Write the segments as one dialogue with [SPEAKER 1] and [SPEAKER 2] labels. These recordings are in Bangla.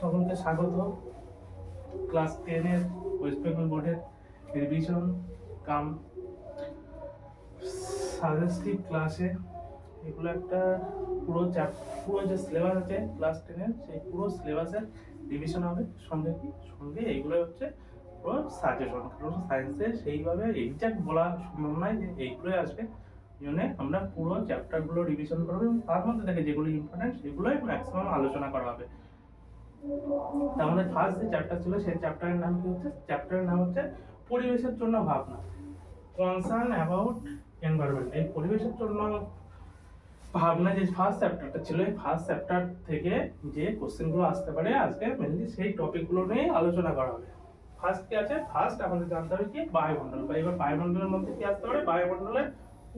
[SPEAKER 1] সকলকে স্বাগত ক্লাস 10 এর ওয়েস্ট বেঙ্গল বোর্ডের রিভিশন কাম সাজেস্টিভ ক্লাসে। এগুলো একটা পুরো যে সিলেবাস আছে ক্লাস 10 এর সেই পুরো সিলেবাসের রিভিশন হবে। সঙ্গে এইগুলো হচ্ছে পুরো সাজেশন, কারণ সায়েন্সে সেইভাবে এক্সাক্ট বলা সম্ভব নয় যে এইগুলোই আসবে। জন্য আমরা পুরো চ্যাপ্টারগুলো রিভিশন করবো এবং তার মধ্যে থেকে যেগুলো ইম্পর্টেন্ট সেগুলোই ম্যাক্সিমাম আলোচনা করা হবে। আমাদের ফার্স্ট যে চ্যাপ্টার ছিল সেই চ্যাপ্টারের নাম কি হচ্ছে? চ্যাপ্টারের নাম হচ্ছে পরিবেশের জন্য ভাবনা, কনসার্ন অ্যাবাউট এনভায়রনমেন্ট। এই পরিবেশের জন্য ভাবনা যে ফার্স্ট চ্যাপ্টারটা ছিল, এই ফার্স্ট চ্যাপ্টার থেকে যে কোশ্চেনগুলো আসতে পারে আজকে মেনলি সেই টপিকগুলো নিয়ে আলোচনা করা হবে। ফার্স্ট কি আছে? ফার্স্ট আমাদের জানতে হবে কি বায়ুমণ্ডল। এবার বায়ুমণ্ডলের মধ্যে কি আসতে পারে? বায়ুমণ্ডলের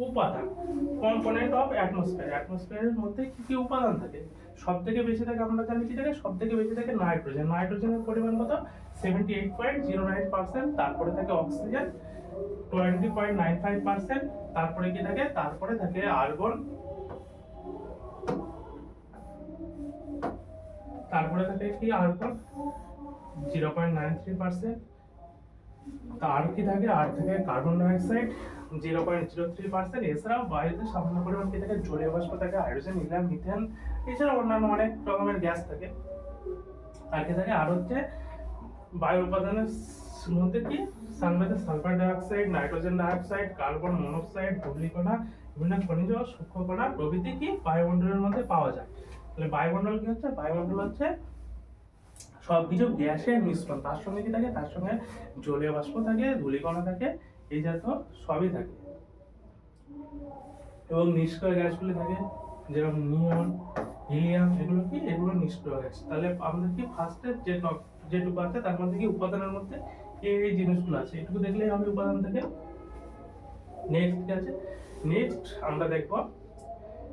[SPEAKER 1] উপাদান, কম্পোনেন্ট অফ অ্যাটমসফিয়ার। অ্যাটমসফিয়ারের মধ্যে কি কি উপাদান থাকে? সবথেকে বেশি থাকে, আমরা জানি কি থাকে? সবথেকে বেশি থাকে নাইট্রোজেন। নাইট্রোজেনের পরিমাণ কত? 78.09%। তারপরে থাকে অক্সিজেন 20.95%। তারপরে কি থাকে? তারপরে থাকে আর্গন, তারপরে থাকে কি আর্গন 0.93%। আর কি থাকে? আর থাকে কার্বন ডাইঅক্সাইড 0.03%। এছাড়াও বায়ুতে সামান্য পরিমাণ কি থাকে? জলীয় বাষ্প থাকে, হাইড্রোজেন, হিলিয়াম, মিথেন, এছাড়াও অন্যান্য অনেক রকমের গ্যাস থাকে। আর কি থাকে? আর হচ্ছে বায়ু উপাদানের মধ্যে কি sulphur dioxide, nitrogen dioxide, carbon monoxide, ধূলিকণা, বিভিন্ন খনিজ, সূক্ষ্মকণা প্রভৃতি কি বায়ুমণ্ডলের মধ্যে পাওয়া যায়। তাহলে বায়ুমণ্ডল কি হচ্ছে? বায়ুমণ্ডল হচ্ছে সবকিছু গ্যাসের মিশ্রণ। তার সঙ্গে কি থাকে? তার সঙ্গে জলীয় বাষ্প থাকে, ধূলিকণা থাকে, এই জাতীয় সবই থাকে। এবং নিষ্ক্রিয় গ্যাসগুলি থাকে, যেরকম নিয়ন, হিলিয়াম, এগুলো কি? এগুলো নিষ্ক্রিয় গ্যাস। তাহলে আমাদের কি ফার্স্টের যেটুকু আছে তার মধ্যে কি উপাদানের মধ্যে এই জিনিসগুলো আছে, এটুকু দেখলেই হবে উপাদান থেকে। নেক্সট কি আছে? নেক্সট আমরা দেখব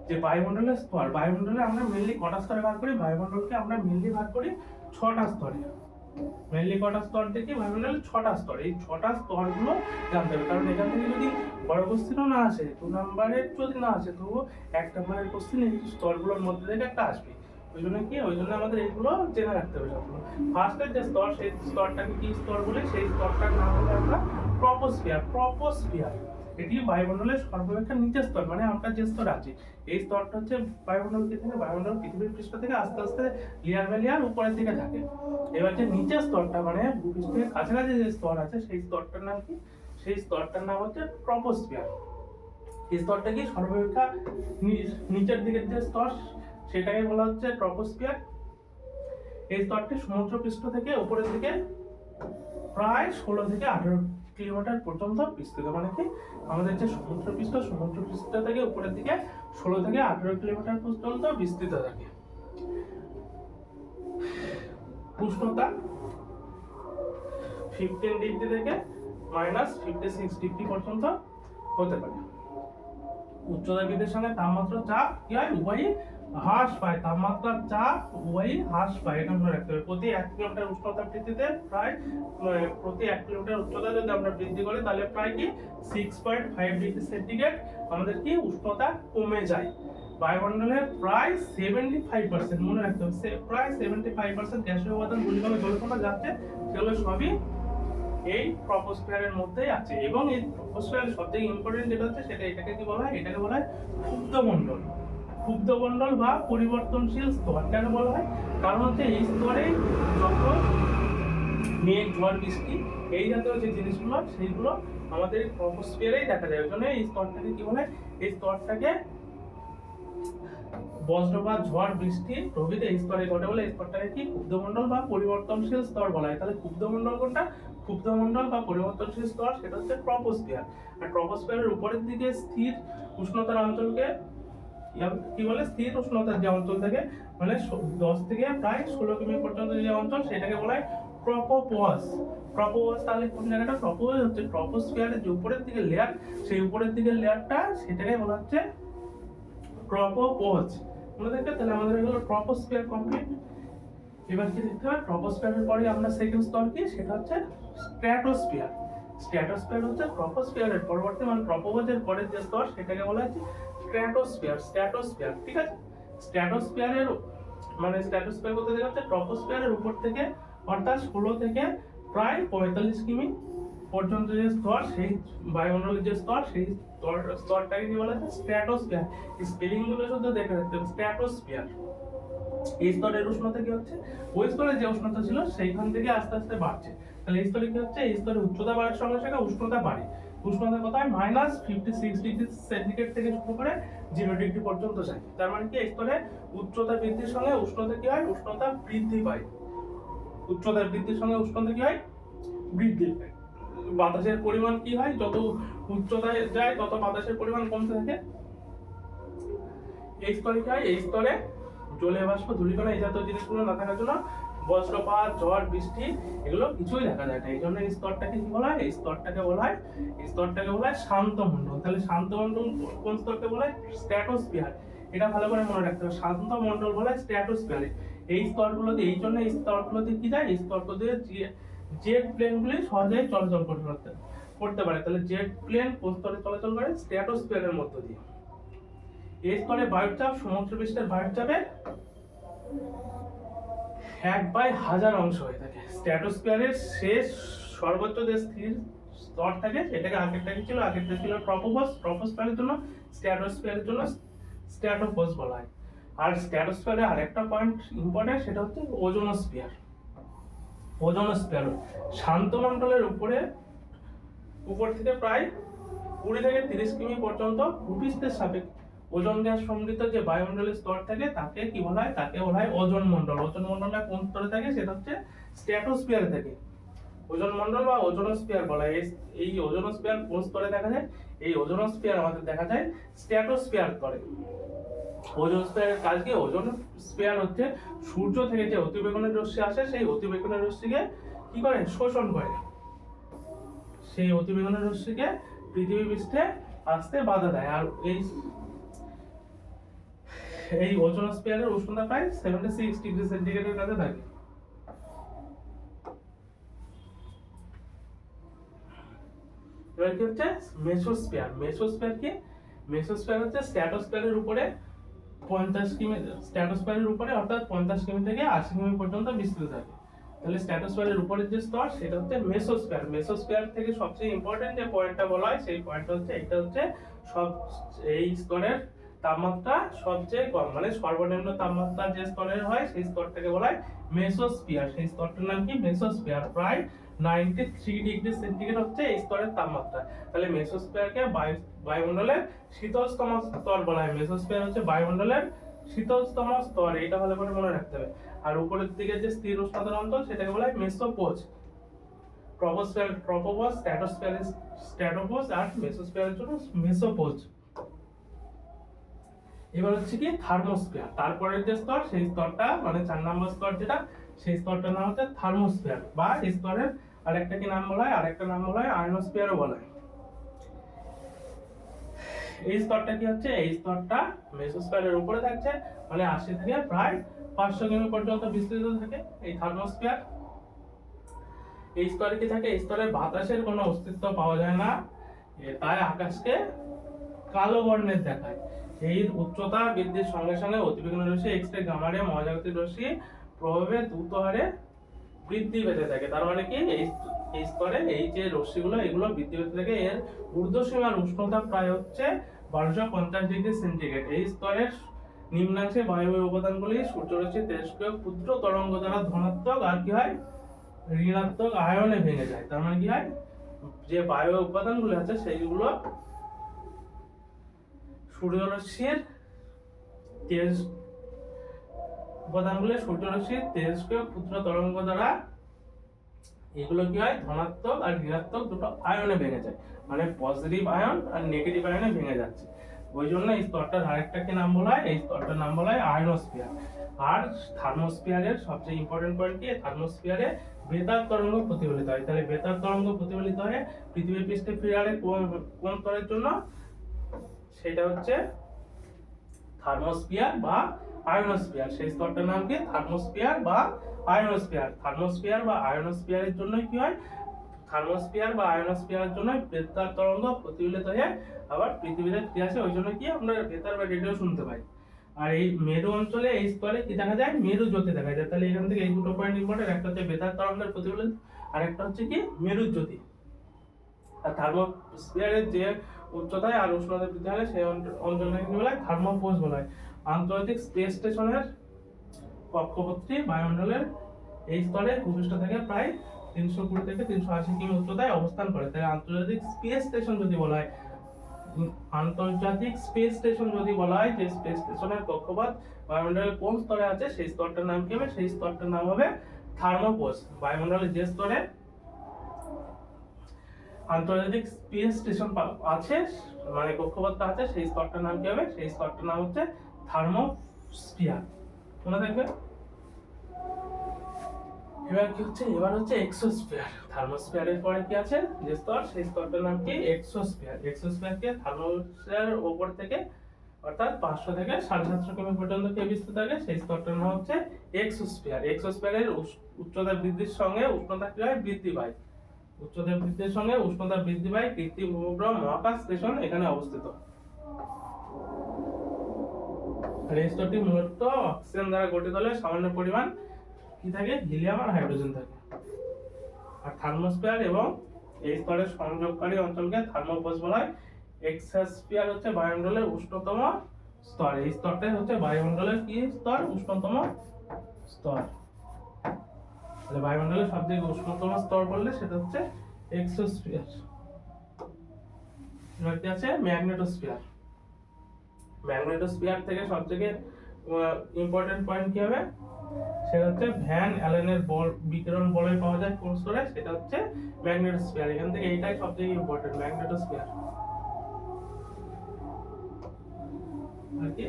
[SPEAKER 1] যে বায়ুমণ্ডলের স্তর। বায়ুমণ্ডলে আমরা মেনলি কটা স্তরে ভাগ করি? বায়ুমণ্ডলকে আমরা মেনলি ভাগ করি 6টা স্তরে। মেনলি কটা স্তর থেকে? বায়ুমণ্ডলের 6টা স্তর। এই 6টা স্তরগুলো জানতে হবে, কারণ এখান থেকে যদি বড় কোশ্চেনও না আসে, 2 নম্বরের যদি না আসে, তবুও 1 নম্বরের কোশ্চেন এই স্তরগুলোর মধ্যে থেকে একটা আসবে। ওই জন্য আমাদের এইগুলো জেনে রাখতে হবে সবগুলো। ফার্স্টের যে স্তর, সেই স্তরটাকে কি স্তর বলে? সেই স্তরটার নাম হলো আমরা ট্রপোস্ফিয়ার। এটি বায়ুমণ্ডলের সর্বাপেক্ষা নিচের স্তর, মানে আমরা যে স্তর আছি এই স্তরটা হচ্ছে বায়ুমণ্ডল থেকে বায়ুমণ্ডল পৃথিবীর পৃষ্ঠ থেকে আস্তে আস্তে লেয়ার বাই লেয়ার উপরের দিকে থাকে। এবার যে নিচের স্তরটা মানে ভূপৃষ্ঠের কাছাকাছি যে স্তর আছে সেই স্তরটার নাম কি? সেই স্তরটার নাম হচ্ছে ট্রপোস্ফিয়ার। এই স্তরটা কি সর্বাপেক্ষা নিচের দিকের যে স্তর সেটাকে বলা হচ্ছে ট্রপোস্ফিয়ার। এই স্তরটি সমুদ্রপৃষ্ঠ থেকে উপরের দিকে প্রায় 16 থেকে 18 কিলোমিটার পর্যন্ত বিস্তৃত। মানে কি আমাদের যে সমুদ্রপৃষ্ঠ থেকে উপরের দিকে 16 থেকে 18 কিলোমিটার পর্যন্ত বিস্তৃত থাকে। উষ্ণতা 15 ডিগ্রি থেকে -56 ডিগ্রি পর্যন্ত হতে পারে। উচ্চতা বৃদ্ধির সঙ্গে তাপমাত্রার চাপ কি হয়? উভয়ই হ্রাস পায়। তাপমাত্রার চাপ উভয়ই হ্রাস পায়, এটা মনে রাখতে হবে। প্রতি 1 কিলোমিটার উষ্ণতা বৃদ্ধিতে প্রতি 1 কিলোমিটার উচ্চতা যদি আমরা বৃদ্ধি করি তাহলে প্রায় কি 6.5 ডিগ্রি সেন্টিগ্রেড আমাদের কি উষ্ণতা কমে যায়। বায়ুমণ্ডলের প্রায় 75%, মনে রাখতে হবে, প্রায় 75% গ্যাসীয় উপাদান ধূলিকণা জলকণা যাচ্ছে, সেগুলো সবই এই ট্রপোস্ফিয়ারের মধ্যেই আছে। এবং এই ট্রপোস্ফিয়ারের সবথেকে ইম্পর্টেন্ট যেটা হচ্ছে সেটা এটাকে কি বলা হয়? এটাকে বলা হয় ক্ষুব্ধমণ্ডল বা পরিবর্তনশীল স্তর। কেন বলা হয়? কারণ হচ্ছে এই স্তরে যখন মেঘ, ঝড়, বৃষ্টি এই জাতীয় যে জিনিসগুলো সেইগুলো আমাদের ট্রপোস্ফিয়ারেই দেখা যায়। ওই জন্য এই স্তরটাকে কি বলে? এই স্তরটাকে বজ্রপাত, ঝড়, বৃষ্টি প্রভৃতি এই স্তরে ঘটে বলে এই স্তরটাকে কি ক্ষুব্ধমণ্ডল বা পরিবর্তনশীল স্তর বলা হয়। তাহলে ক্ষুব্ধমণ্ডল কোনটা? ক্ষুব্ধমণ্ডল বা পরিবর্তনশীল স্তর সেটা হচ্ছে ট্রপোস্ফিয়ার। আর ট্রপোস্ফিয়ারের উপরের দিকে স্থির উষ্ণতার অঞ্চলকে কি বলে? স্থির উষ্ণতার যে অঞ্চল থাকে, মানে 10 থেকে প্রায় 16 কিমি পর্যন্ত যে অঞ্চল সেটাকে বলা হয় ট্রপোপজ। তাহলে কোন জায়গাটা? ট্রপোপজ হচ্ছে ট্রপোস্ফিয়ারের যে উপরের দিকে লেয়ার, সেই উপরের দিকে লেয়ারটা সেটাকে বলা হচ্ছে ট্রপোপজ। মনে রাখবে। তাহলে আমাদের হলো ট্রপোস্ফিয়ার কমপ্লিট। এবার কি দেখতে হবে? ট্রপোস্ফিয়ারের পরে আমরা সেকেন্ড স্তর কি? সেটা হচ্ছে স্ট্র্যাটোস্ফিয়ার। স্ট্র্যাটোস্ফিয়ার হচ্ছে ট্রপোস্ফিয়ারের পরবর্তী, মানে ট্রপোপজের পরের যে স্তর সেটাকে বলা হচ্ছে স্ট্র্যাটোস্ফিয়ার। ঠিক আছে। স্ট্র্যাটোস্ফিয়ারের মানে স্ট্র্যাটোস্ফিয়ার বলতে হচ্ছে ট্রপোস্ফিয়ারের উপর থেকে অর্থাৎ 16 থেকে প্রায় 45 কিমি পর্যন্ত যে স্তর, সেই বায়ুমণ্ডলের যে স্তর, সেই স্তরটাকে কি বলা হয়? স্ট্র্যাটোস্ফিয়ার। স্পেলিং গুলো শুধু দেখে রাখতে হবে, স্ট্র্যাটোস্ফিয়ার। এই স্তরের উষ্ণতা কি হচ্ছে? ওই স্তরে যে উষ্ণতা ছিল সেইখান থেকে আস্তে আস্তে বাড়ছে। তাহলে এই স্তরে কি হচ্ছে? এই স্তরে উচ্চতা বাড়ার সঙ্গে সঙ্গে উষ্ণতা বাড়ে। উষ্ণতা কত হয়? -56 ডিগ্রি সেন্টিগ্রেড থেকে শুরু করে 0 ডিগ্রি পর্যন্ত যায়। তার মানে কি এই স্তরে উচ্চতা বৃদ্ধির সঙ্গে উষ্ণতা কি হয়? উষ্ণতা বৃদ্ধি পায়। উচ্চতা বৃদ্ধির সঙ্গে উষ্ণতা কি হয়? বৃদ্ধি পায়। বাতাসের পরিমাণ কি হয়? যত উচ্চতায় যায় তত বাতাসের পরিমাণ কমতে থাকে। এই স্তরে কি হয়? এই স্তরে জলীয় বাষ্প, ধূলিকণা এই জাতীয় জিনিসগুলো না থাকার জন্য বজ্রপাত, ঝড়, বৃষ্টি এগুলো কিছুই দেখা যায় না। এই জন্য এই স্তরটাকে কি বলা হয়? এই স্তরটাকে বলা হয় শান্ত মণ্ডল। তাহলে শান্ত মণ্ডল কোন স্তরকে বলা হয়? স্ট্র্যাটোস্ফিয়ার। এটা ভালো করে মনে রাখতে হবে, শান্ত মণ্ডল বলা হয় স্ট্র্যাটোস্ফিয়ারে। এই স্তরগুলোতে, এই জন্য এই স্তরগুলোতে কি যায়? এই স্তরগুলোতে জেট প্লেনগুলি সহজেই চলাচল করতে পারে। তাহলে জেট প্লেন কোন স্তরে চলাচল করে? স্ট্র্যাটোস্ফিয়ারের মধ্য দিয়ে। এই স্তরে বায়ুর চাপ সমুদ্র পৃষ্ঠের বায়ুর চাপের 1/1000 অংশ হয়ে থাকে। স্ট্র্যাটোস্ফিয়ারের শেষ সর্বোচ্চ যে স্থির স্তর থাকে সেটাকে আগেরটা ছিল ট্রপোপোজ। ট্রপোস্ফিয়ারের জন্য, স্ট্র্যাটোস্ফিয়ারের জন্য স্ট্র্যাটোপোজ বলা হয়। আর স্ট্র্যাটোস্ফিয়ারে আরেকটা পয়েন্ট ইম্পর্টেন্ট, সেটা হচ্ছে ওজোনোস্ফিয়ার। ওজোনোস্ফিয়ার শান্ত মণ্ডলের উপর থেকে প্রায় 20 থেকে 30 কিমি পর্যন্ত ভূপৃষ্ঠের সাপেক্ষে ওজোন গ্যাস সমৃদ্ধ যে বায়ুমণ্ডলের স্তর থাকে তাকে কি বলা হয়? তাকে বলা হয় ওজোন মণ্ডল। ওজোন মণ্ডলটা কোন স্তরে থাকে? সেটা হচ্ছে স্ট্র্যাটোস্ফিয়ারে থাকে। ওজোন মণ্ডল বা ওজোনোস্ফিয়ার বলা হয়। এই ওজোনোস্ফিয়ার কোন স্তরে দেখা যায়? এই ওজোনোস্ফিয়ার আমাদের দেখা যায় স্ট্র্যাটোস্ফিয়ার স্তরে। ওজোনোস্ফিয়ারের কাজ কি? ওজোনোস্ফিয়ার হচ্ছে সূর্য থেকে যে অতিবেগুনি রশ্মি আসে, সেই অতিবেগুনি রশ্মিকে কি করে? শোষণ করে। সেই অতিবেগুনি রশ্মিকে পৃথিবী পৃষ্ঠে আসতে বাধা দেয়। আর এই ওজোনোস্ফিয়ারের উষ্ণতা প্রায় 76 ডিগ্রি সেন্টিগ্রেডের কাছে থাকে। এবার কি হচ্ছে মেসোস্ফিয়ার? মেসোস্ফিয়ার হচ্ছে স্ট্র্যাটোস্ফিয়ারের উপরে 50 কিমি, স্ট্র্যাটোস্ফিয়ারের উপরে অর্থাৎ 50 কিমি থেকে 80 কিমি পর্যন্ত বিস্তৃত থাকে। তাহলে স্ট্র্যাটোস্ফিয়ারের উপরের যে স্তর সেটা হচ্ছে মেসোস্ফিয়ার। মেসোস্ফিয়ার থেকে সবচেয়ে ইম্পর্টেন্ট যে পয়েন্টটা বলা হয় সেই পয়েন্টটা হচ্ছে এটা হচ্ছে এই স্তরের তাপমাত্রা সবচেয়ে কম, মানে সর্বনিম্ন তাপমাত্রা যে স্তরের হয় সেই স্তরটাকে বলা হয় মেসোস্ফিয়ার। সেই স্তরটার নাম কি? মেসোস্ফিয়ার। প্রায় 93 ডিগ্রি সেন্টিগ্রেড হচ্ছে এই স্তরের তাপমাত্রা। তাহলে মেসোস্ফিয়ারকে বায়ুমণ্ডলের শীতলতম স্তর বলা হয়। মেসোস্ফিয়ার হচ্ছে বায়ুমণ্ডলের শীতলতম স্তর, এটা ভালো করে মনে রাখতে হবে। আর উপরের দিকে যে স্থির উষ্ণতার অঞ্চল সেটাকে বলা হয় মেসোপোজ। ট্রপোপোজ, স্ট্র্যাটোপোজ আর মেসোস্ফিয়ারের জন্য মেসোপোজ। এবার হচ্ছে কি থার্মোস্ফিয়ার। তারপরের যে স্তর সেই স্তরটা মানে 4 নম্বর স্তর যেটা, সেই স্তরটার নাম হচ্ছে থার্মোস্ফিয়ার। বা এই স্তরের আরেকটা কি নাম বলা হয়? আরেকটা নাম বলা হয় আয়নোস্ফিয়ারও বলা হয়। এই স্তরটা কি হচ্ছে? এই স্তরটা মেসোস্ফিয়ারের উপরে থাকছে, মানে 80 থেকে প্রায় 500 কিমি পর্যন্ত বিস্তৃত থাকে এই থার্মোস্ফিয়ার। এই স্তরে কি থাকে? এই স্তরে বাতাসের কোনো অস্তিত্ব পাওয়া যায় না, তাই আকাশকে কালো বর্ণের দেখায়। এই উচ্চতা বৃদ্ধির সঙ্গে সঙ্গে অতিবেগুনি রশ্মি, এক্স-রে, গামা রে, মহাজাগতিক রশ্মি প্রভাবে দ্রুত হারে বৃদ্ধি পেতে থাকে। তার মানে কি এই স্তরে এই যে রশ্মিগুলো এগুলো বৃদ্ধি পেতে থাকে। এর ঊর্ধ্বসীমার উষ্ণতা প্রায় হচ্ছে 1250 ডিগ্রি সেন্টিগ্রেড। এই স্তরের নিম্নাংশে বায়বীয় উপাদানগুলি সূর্যরশ্মির তেজস্ক্রিয় ক্ষুদ্র তরঙ্গ দ্বারা ধনাত্মক আর কি হয় ঋণাত্মক আয়নে ভেঙে যায়। তার মানে কি হয়? যে বায়বীয় উপাদানগুলো আছে সেইগুলো সূর্যরশ্মির তেজস্ক্রিয় ক্ষুদ্র তরঙ্গ দ্বারা এগুলো কি হয়? ধনাত্মক আর ঋণাত্মক দুটো আয়নে ভেঙে যায়, মানে পজিটিভ আয়ন আর নেগেটিভ আয়নে ভেঙে যাচ্ছে। ওই জন্য এই স্তরটার আরেকটা কি নাম বলা হয়? এই স্তরটার নাম বলা হয় আয়নোস্ফিয়ার। আর থার্মোস্ফিয়ারের সবচেয়ে ইম্পর্টেন্ট পয়েন্ট কি? থার্মোস্ফিয়ারে বেতার তরঙ্গ প্রতিফলিত হয়। তাহলে বেতার তরঙ্গ প্রতিফলিত হয় পৃথিবীর পৃষ্ঠে ফিরে কোন স্তরের জন্য? সেটা হচ্ছে থার্মোস্ফিয়ার বা আয়নোস্ফিয়ার। সেই স্তরটার নাম কি? থার্মোস্ফিয়ার বা আয়নোস্ফিয়ার। থার্মোস্ফিয়ার বা আয়নোস্ফিয়ারের জন্য কি হয়? থার্মোস্ফিয়ার বা আয়নোস্ফিয়ারের জন্য বেতার তরঙ্গ প্রতিফলিত হয়ে আবার পৃথিবীতে ফিরে আসে। ওই জন্য কি আমরা বেতার বা রেডিও শুনতে পাই। আর এই মেরু অঞ্চলে এই স্তরে কি দেখা যায়, মেরু জ্যোতি দেখা যায়। তাহলে এখান থেকে এই দুটো পয়েন্ট ইম্পর্টেন্ট, একটা হচ্ছে বেতার তরঙ্গের প্রতিফলন আর একটা হচ্ছে কি মেরু জ্যোতি। আর থার্মোস্ফিয়ারের যে উচ্চতায় আর উষ্ণতা বৃদ্ধি হয় সেই অঞ্চলটাকে কি বলা হয়, থার্মোপোজ বলা হয়। আন্তর্জাতিক স্পেস স্টেশনের কক্ষপথটি বায়ুমণ্ডলের এই স্তরে ভূপৃষ্ঠ থেকে প্রায় 320 থেকে 380 কিমি উচ্চতায় অবস্থান করে। তাই আন্তর্জাতিক স্পেস স্টেশন যদি বলা হয়, আন্তর্জাতিক স্পেস স্টেশন যদি বলা হয় যে স্পেস স্টেশনের কক্ষপথ বায়ুমণ্ডলের কোন স্তরে আছে সেই স্তরটার নাম কি হবে, সেই স্তরটার নাম হবে থার্মোপোজ। বায়ুমণ্ডলের যে স্তরে আন্তর্জাতিক স্পেস স্টেশন আছে মানে কক্ষপথটা আছে সেই স্তরটার নাম কি হবে, সেই স্তরটার নাম হচ্ছে থার্মোস্ফিয়ার। মনে থাকবে। এবার হচ্ছে এক্সোস্ফিয়ার। থার্মোস্ফিয়ারের পরে কি আছে যে স্তর, সেই স্তরটার নাম কি এক্সোস্ফিয়ার। এক্সোস্ফিয়ারকে থার্মোস্ফিয়ারের উপর থেকে অর্থাৎ 500 থেকে 750 কিমি পর্যন্ত কে বিস্তৃত থাকে সেই স্তরটার নাম হচ্ছে এক্সোস্ফিয়ার। এক্সোস্ফিয়ারের উচ্চতা বৃদ্ধির সঙ্গে উষ্ণতা কি হয়, বৃদ্ধি পায়। উচ্চতা বৃদ্ধির সঙ্গে উষ্ণতা বৃদ্ধি পায়। কৃত্রিম উপগ্রহ মহাকাশ স্টেশন এখানে অবস্থিত। আর এই স্তরটি মূলত অক্সিজেন দ্বারা গঠিত হলে সামান্য পরিমাণ কি থাকে, হিলিয়াম আর হাইড্রোজেন থাকে। আর থার্মোস্ফিয়ার এবং এই স্তরের সংযোগকারী অঞ্চলকে থার্মোপোজ বলা হয়। এক্সোস্ফিয়ার হচ্ছে বায়ুমণ্ডলের উষ্ণতম স্তর। এই স্তরটাই হচ্ছে বায়ুমণ্ডলের কি স্তর, উষ্ণতম স্তর। তাহলে বায়ুমণ্ডলের সবথেকে উষ্ণতম স্তর বললে সেটা হচ্ছে এক্সোস্ফিয়ার। এবার কি আছে, ম্যাগনেটোস্ফিয়ার। ম্যাগনেটোস্ফিয়ার থেকে সবথেকে ইম্পর্টেন্ট পয়েন্ট কি হবে, সেটা হচ্ছে ভ্যান অ্যালেনের বল বিকিরণ বলয় পাওয়া যায় কোন স্তরে, সেটা হচ্ছে ম্যাগনেটোস্ফিয়ার। এখান থেকে এইটাই সবথেকে ইম্পর্টেন্ট, ম্যাগনেটোস্ফিয়ার। আর কি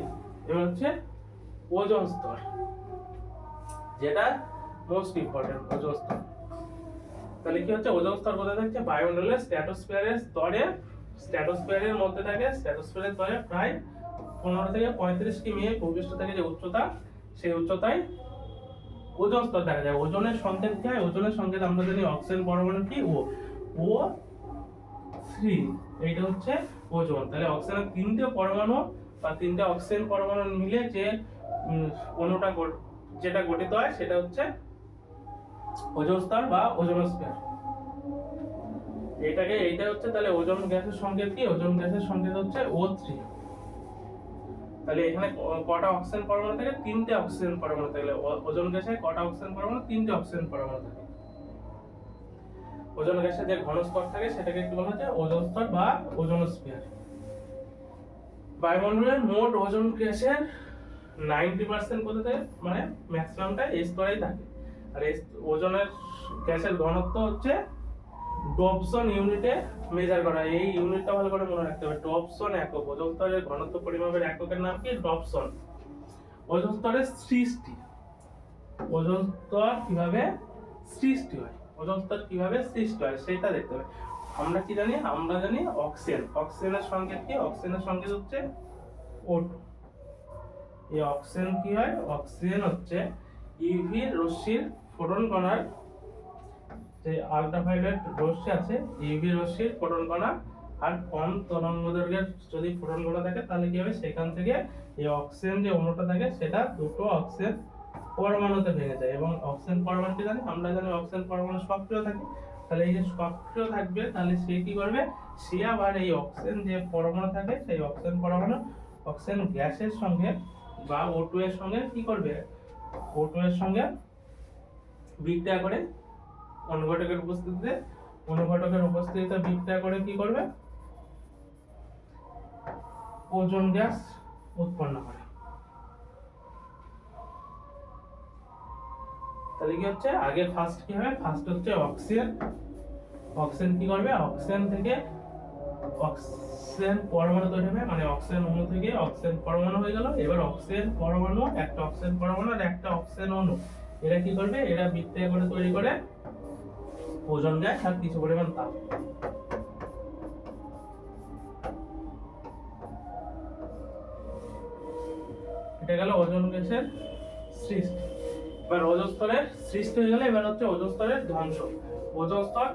[SPEAKER 1] এবার হচ্ছে ওজোন স্তর, যেটা মোস্ট ইম্পর্টেন্ট, ওজোন স্তর। তাহলে কি হচ্ছে, ওজোন স্তর কোথায় থাকছে, বায়ুমণ্ডলের স্ট্র্যাটোস্ফিয়ারের স্তরে, স্ট্র্যাটোস্ফিয়ারের মধ্যে থাকে। স্ট্র্যাটোস্ফিয়ারের স্তরে প্রায় 15 থেকে 35 কিমি ভূপৃষ্ঠ থেকে যে উচ্চতা, সেই উচ্চতায় ওজোন স্তর দেখা যায়। ওজনের সংকেত কি হয়, ওজনের সংকেত আমরা জানি অক্সিজেন পরমাণু কি O3, এইটা হচ্ছে ওজোন। তাহলে অক্সিজেনের 3টে পরমাণু বা 3টে অক্সিজেন পরমাণু মিলে যে অণুটা যেটা গঠিত হয় সেটা হচ্ছে ওজোন স্তর বা ওজোনোস্ফিয়ার। এইটা হচ্ছে তাহলে ওজোন গ্যাসের সংকেত কি, ওজোন গ্যাসের সংকেত হচ্ছে O3। তাহলে এখানে কটা অক্সিজেন পরমাণু থাকে, 3টে অক্সিজেন পরমাণু থাকে। ওজোন গ্যাসে কটা অক্সিজেন পরমাণু, 3টে অক্সিজেন পরমাণু থাকে। ওজোন গ্যাসের যে ঘন স্তর থাকে সেটাকে কি বলা হয়, ওজোন স্তর বা ওজোনোস্ফিয়ার। বায়ুমণ্ডলের মোট ওজোন গ্যাসের 90% কোথা থেকে, মানে ম্যাক্সিমামটা এই স্তরেই থাকে। আর এই ওজনের গ্যাসের ঘনত্ব হচ্ছে ডবসন ইউনিটে মেজার করা। এই ইউনিটটা ভালো করে মনে রাখতে হবে, ডবসন একক। ওজোন স্তরের ঘনত্ব পরিমাপের এককের নাম কি, ডবসন। ওজোন স্তরের সৃষ্টি, ওজোন স্তর কিভাবে সৃষ্টি হয়, ওজোন স্তর কিভাবে সৃষ্টি হয় সেটা দেখতে হবে। আমরা কি জানি, আমরা জানি অক্সিজেন। অক্সিজেনের সংকেত কি, অক্সিজেনের সংকেত হচ্ছে O2। এই অক্সিজেন কি হয়, অক্সিজেন হচ্ছে ইউভি রশ্মির ফোটন কণার, যে আল্ট্রাভায়োলেট রশ্মি আছে, ইউভি রশ্মির ফোটন কণা আর কম তরঙ্গদৈর্ঘ্যের যদি ফোটন কণা থাকে তাহলে কি হবে, সেখান থেকে এই অক্সিজেন যে অণুটা থাকে সেটা দুটো অক্সিজেন পরমাণুতে ভেঙে যায়। এবং অক্সিজেন পরমাণুকে জানি, আমরা জানি অক্সিজেন পরমাণু সক্রিয় থাকে। তাহলে এই যে সক্রিয় থাকবে, তাহলে সে কি করবে, সে আবার এই অক্সিজেন যে পরমাণু থাকে সেই অক্সিজেন পরমাণু অক্সিজেন গ্যাসের সঙ্গে বা O2 এর সঙ্গে কি করবে, O2 এর সঙ্গে বিক্রিয়া করে অনুঘটকের উপস্থিতিতে বিক্রিয়া করে কি করবে, ওজোন গ্যাস উৎপন্ন করে। তাহলে কি হচ্ছে, আগে ফার্স্ট কি হবে, ফার্স্ট হচ্ছে অক্সিজেন। অক্সিজেন কি করবে, অক্সিজেন থেকে অক্সিজেন পরমাণু তৈরি হবে, মানে অক্সিজেন অণু থেকে অক্সিজেন পরমাণু হয়ে গেল। এবার অক্সিজেন পরমাণু, একটা অক্সিজেন পরমাণু আর একটা অক্সিজেন অণু, এরা কি করবে, এরা বিক্রিয়া করে তৈরি করে ওজোন গ্যাস আর কিছু পরিমাণ তাপ। এটা গেল ওজোন গ্যাসের সৃষ্টি। এবার ওজোন স্তরের সৃষ্টি হয়ে গেলে এবার হচ্ছে ওজোন স্তরের ধ্বংস। ওজোন স্তর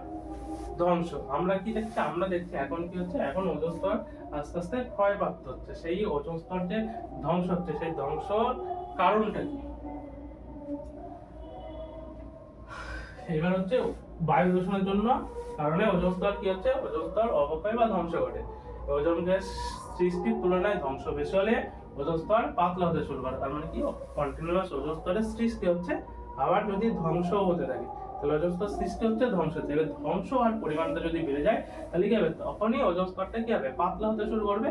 [SPEAKER 1] ধ্বংস আমরা কি দেখছি, আমরা দেখছি এখন কি হচ্ছে, এখন ওজোন স্তর আস্তে আস্তে ক্ষয়প্রাপ্ত হচ্ছে। সেই ওজোন স্তর যে ধ্বংস হচ্ছে, সেই ধ্বংসর কারণটা কি? এবার হচ্ছে বায়ু দূষণের জন্য কারণে ওজোন স্তর কি হচ্ছে, ওজোন স্তর অবক্ষয় বা ধ্বংস ঘটে। ওজোন গ্যাস সৃষ্টির তুলনায় ধ্বংস বেশি হলে ওজোন স্তর পাতলা হতে শুরু করে। তার মানে কি, কন্টিনিউয়াস ওজোন স্তরের সৃষ্টি হচ্ছে, আবার যদি ধ্বংস হতে থাকে তাহলে ওজোন স্তর সৃষ্টি হচ্ছে, ধ্বংস হচ্ছে। এবার ধ্বংস আর পরিমাণটা যদি বেড়ে যায় তাহলে কি হবে, তখনই ওজোন স্তরটা কি হবে, পাতলা হতে শুরু করবে।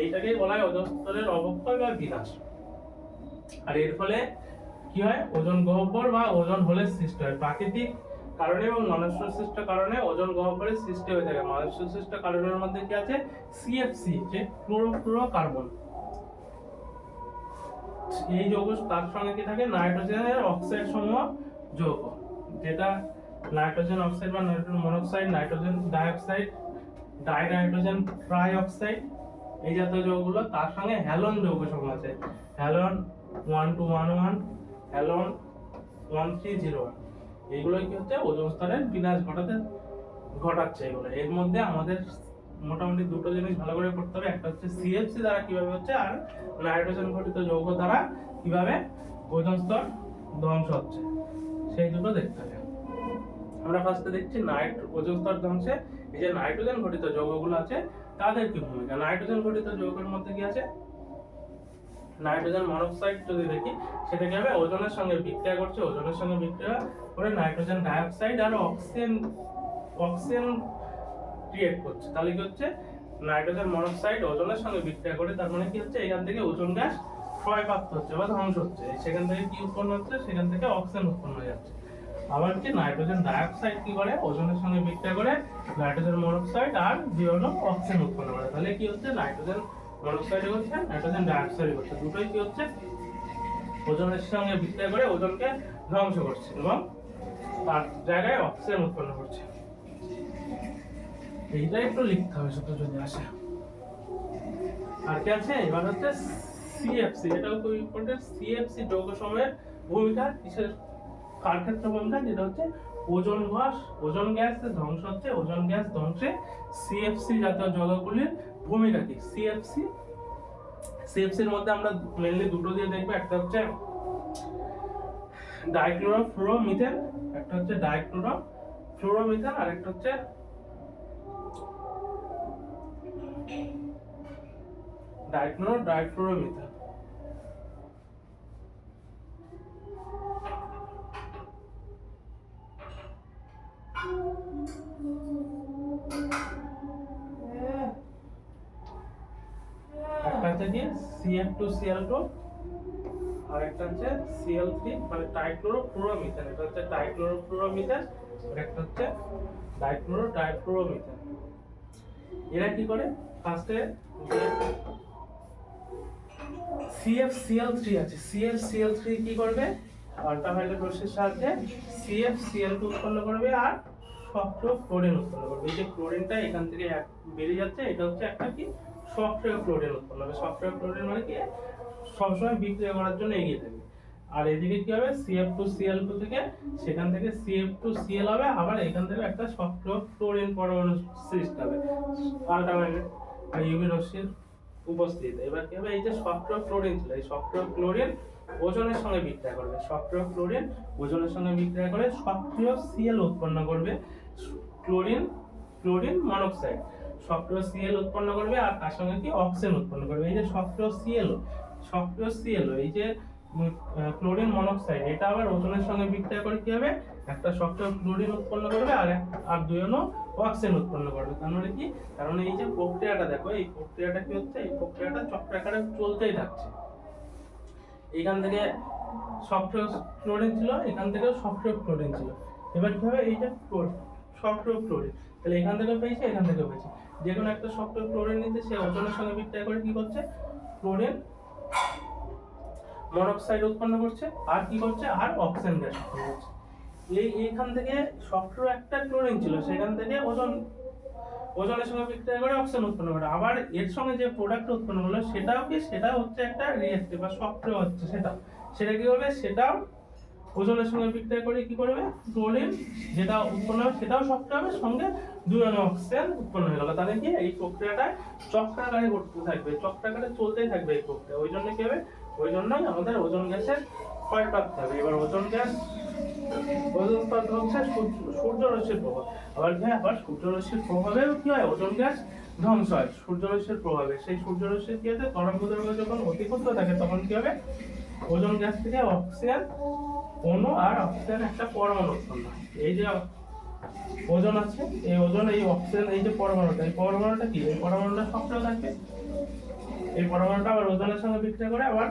[SPEAKER 1] এইটাকেই বলা হয় ওজোন স্তরের অবক্ষয় বা বিনাশ। আর এর ফলে কি হয়, ওজোন গহ্বর বা ওজোন হোলের সৃষ্টি হয়। প্রাকৃতিক কারণে এবং মনুষ্য সৃষ্ট কারণে ওজোন গহ্বরের সৃষ্টি হয়ে থাকে। মনুষ্য সৃষ্ট কারণের মধ্যে কি আছে, সিএফসি, যে ক্লোরোফ্লোরোকার্বন। এই যৌগ, তার সঙ্গে কি থাকে, নাইট্রোজেনের অক্সাইড সমূহ যৌগ, যেটা নাইট্রোজেন অক্সাইড বা nitrogen monoxide, nitrogen dioxide, dinitrogen trioxide, এই জাতীয় যৌগগুলো। তার সঙ্গে হ্যালোন যৌগ সমূহ আছে, হ্যালোন 1211, হ্যালোন 1301। এইগুলো কি হচ্ছে, ওজোন স্তরের বিনাশ ঘটাচ্ছে এগুলো। এর মধ্যে আমাদের মোটামুটি দুটো জিনিস ভালো করে করতে হবে, একটা হচ্ছে সিএফসি দ্বারা কিভাবে হচ্ছে, আর নাইট্রোজেন ঘটিত যৌগ দ্বারা কিভাবে ওজোন স্তর ধ্বংস হচ্ছে, সেই দুটো দেখতে হবে। আমরা ফার্স্টে দেখছি ওজোন স্তর ধ্বংসে এই যে নাইট্রোজেন ঘটিত যৌগগুলো আছে তাদের কি ভূমিকা। নাইট্রোজেন ঘটিত যৌগের মধ্যে কি আছে, নাইট্রোজেন মনোক্সাইড যদি দেখি, সেটা কি হবে, ওজনের সঙ্গে বিক্রিয়া করছে, ওজনের সঙ্গে বিক্রিয়া করে নাইট্রোজেন ডাইঅক্সাইড আর অক্সিজেন ক্রিয়েট করছে। তাহলে কি হচ্ছে, নাইট্রোজেন মনোক্সাইড ওজনের সঙ্গে বিক্রিয়া করে, তার মানে কি হচ্ছে, এখান থেকে ওজোন গ্যাস ক্ষয়প্রাপ্ত হচ্ছে বা ধ্বংস হচ্ছে। সেখান থেকে কি উৎপন্ন হচ্ছে, সেখান থেকে অক্সিজেন উৎপন্ন হয়ে যাচ্ছে। আবার কি, নাইট্রোজেন ডাইঅক্সাইড কি করে, ওজনের সঙ্গে বিক্রিয়া করে নাইট্রোজেন মনোক্সাইড আর বিহরণ অক্সিজেন উৎপন্ন করে। তাহলে কি হচ্ছে, নাইট্রোজেন মনোক্সাইড হচ্ছে, নাইট্রোজেন ডাইঅক্সাইড হচ্ছে, দুটোই কি হচ্ছে, ওজনের সঙ্গে বিক্রিয়া করে ওজনকে ধ্বংস করছে এবং তার জায়গায় অক্সিজেন উৎপন্ন করছে। এইটা একটু লিখতে হবে শুধু যদি আসে। আর কি আছে, এবার হচ্ছে সিএফসি, এটাও খুব ইম্পর্টেন্ট। সিএফসি যৌগ সময়ের ভূমিকা কিসের, কার ক্ষেত্রে ভূমিকা, যেটা হচ্ছে ওজোন গ্যাস ধ্বংস হচ্ছে, ওজোন গ্যাস ধ্বংসে সিএফসি জাতীয় যৌগগুলির ভূমিকা কি। সিএফসির মধ্যে আমরা মেইনলি দুটো দিয়ে দেখবো, একটা হচ্ছে ডাইক্লোরোফ্লোরোমিথেন, একটা হচ্ছে ডাইক্লোরোফ্লোরোমিথেন, আর একটা হচ্ছে ডাইফ্লোরোমিথেন। একটা হচ্ছে কি CF2Cl2, আর একটা হচ্ছে Cl3, মানে ট্রাইক্লোরোফ্লোরোমিথেন। এটা হচ্ছে ট্রাইক্লোরোফ্লোরোমিথেন, আর একটা হচ্ছে ডাইফ্লোরোমিথেন। এরা কি করে, ফার্স্টে CFCl3 আছে, CFCl3 কি করবে, আল্ট্রাভায়োলেট রশ্মির সাহায্যে CFCl2 উৎপন্ন করবে আর সক্রিয় ক্লোরিন উৎপন্ন করবে। এই যে ক্লোরিনটা এখান থেকে বেরিয়ে যাচ্ছে, এটা হচ্ছে একটা কি, সক্রিয় ক্লোরিন উৎপন্ন হবে। সক্রিয় ক্লোরিন মানে কি, সবসময় বিক্রিয়া করার জন্য এগিয়ে থাকবে। আর এদিকে কি হবে, CF2Cl2 থেকে, সেখান থেকে CF2Cl হবে, আবার এখান থেকে একটা সক্রিয় ক্লোরিন পরমাণু সৃষ্টি হবে আল্ট্রাভায়োলেট বা ইউভি রশ্মির উপস্থিত। এবার কি হবে, এই যে সক্রিয় ক্লোরিন ছিল, এই সক্রিয় ক্লোরিন ওজনের সঙ্গে বিক্রিয়া করবে, সক্রিয় ক্লোরিন ওজনের সঙ্গে বিক্রিয়া করে সক্রিয় Cl উৎপন্ন করবে, ক্লোরিন মনোক্সাইড সক্রিয় Cl উৎপন্ন করবে, আর তার সঙ্গে কি, অক্সিজেন উৎপন্ন করবে। এই যে সক্রিয় Cl, এই যে ক্লোরিন মনোক্সাইড, এটা আবার ওজনের সঙ্গে বিক্রিয়া করে কি হবে, একটা সক্রিয় ক্লোরিন উৎপন্ন করবে আর দুই অণু অক্সিজেন উৎপন্ন করবে। তার মানে কি, কারণ এই যে প্রক্রিয়াটা দেখো, এই প্রক্রিয়াটা কি হচ্ছে, এই প্রক্রিয়াটা চক্রাকারে চলতেই থাকছে। এখান থেকে সক্রিয় ক্লোরিন ছিল, এখান থেকে সক্রিয় ক্লোরিন ছিল। এবার কি হবে, এই যে সক্রিয় ক্লোরিন, তাহলে এখান থেকে পেয়েছে, এখান থেকে পেয়েছে, যে কোনো একটা সক্রিয় ক্লোরিন নিতে সে ওজনের সঙ্গে বিক্রিয়া করে কি করছে, ক্লোরিন মনোক্সাইড উৎপন্ন করছে, আর কি করছে, আর অক্সিজেন গ্যাস উৎপন্ন করছে। এইখান থেকে সক্রিয় একটা ক্লোরিন ছিল, সেখান থেকে ওজনের সঙ্গে বিক্রিয়া করে অক্সিজেন উৎপন্ন করে, আবার এর সঙ্গে যে প্রোডাক্ট উৎপন্ন হলো সেটা হচ্ছে একটা রিঅ্যাক্টিভ বা সক্রিয় হচ্ছে, সেটা কি হবে, সেটাও ওজনের সঙ্গে বিক্রিয়া করে কি করবে, ক্লোরিন যেটা উৎপন্ন হবে সেটাও শক্ত হবে, সঙ্গে 2 অণু অক্সিজেন উৎপন্ন হয়ে গেল। তাহলে কি এই প্রক্রিয়াটা চক্রাকারে ঘটতে থাকবে, চক্রাকারে চলতেই থাকবে এই প্রক্রিয়া। ওই জন্য কি হবে, ওই জন্যই আমাদের ওজোন গ্যাসের ক্ষয়প্রাপ্তি হবে। এবার ওজোন গ্যাস, ওজোন স্তর হচ্ছে সূর্য রশ্মির প্রভাব। আবার কি হয়, আবার সূর্য রশ্মির প্রভাবেও কি হয়, ওজোন গ্যাস ধ্বংস হয় সূর্য রশ্মির প্রভাবে। সেই সূর্য রশ্মি কি আছে, তরঙ্গদৈর্ঘ্য যখন অতি ক্ষুদ্র থাকে তখন কি হবে, ওজোন গ্যাস থেকে অক্সিজেন অণু আর অক্সিজেন একটা পরমাণু উৎপন্ন হয়। এই যে ওজোন আছে, এই ওজোন, এই অক্সিজেন, এই যে পরমাণুটা, এই পরমাণুটা কি, এই পরমাণুটা সক্রিয় থাকবে। এই পরমাণুটা আবার ওজনের সঙ্গে বিক্রিয়া করে আবার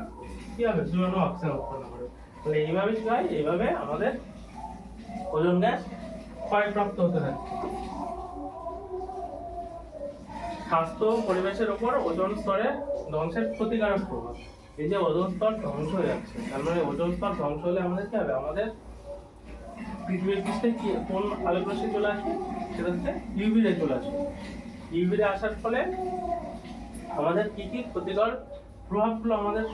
[SPEAKER 1] কি হবে, 2 অণু অক্সিজেন উৎপন্ন করবে। তাহলে এইভাবে কি হয়, এইভাবে আমাদের ওজোন গ্যাস ক্ষয়প্রাপ্ত হতে থাকে। স্বাস্থ্য পরিবেশের উপর ওজোন স্তরের ধ্বংসের ক্ষতিকারক প্রভাব। এই যে ওজোন স্তর ধ্বংস হয়ে যাচ্ছে, তার মানে ওজোন স্তর ধ্বংস হলে আমাদের কি হবে, আমাদের পৃথিবীর পৃষ্ঠে কি কোন আলোক রশ্মি চলে আসবে, সেটা হচ্ছে ইউভি রে চলে আসবে। ইউভি রে আসার ফলে আমাদের কি কি ক্ষতিকর প্রভাবগুলো আমাদের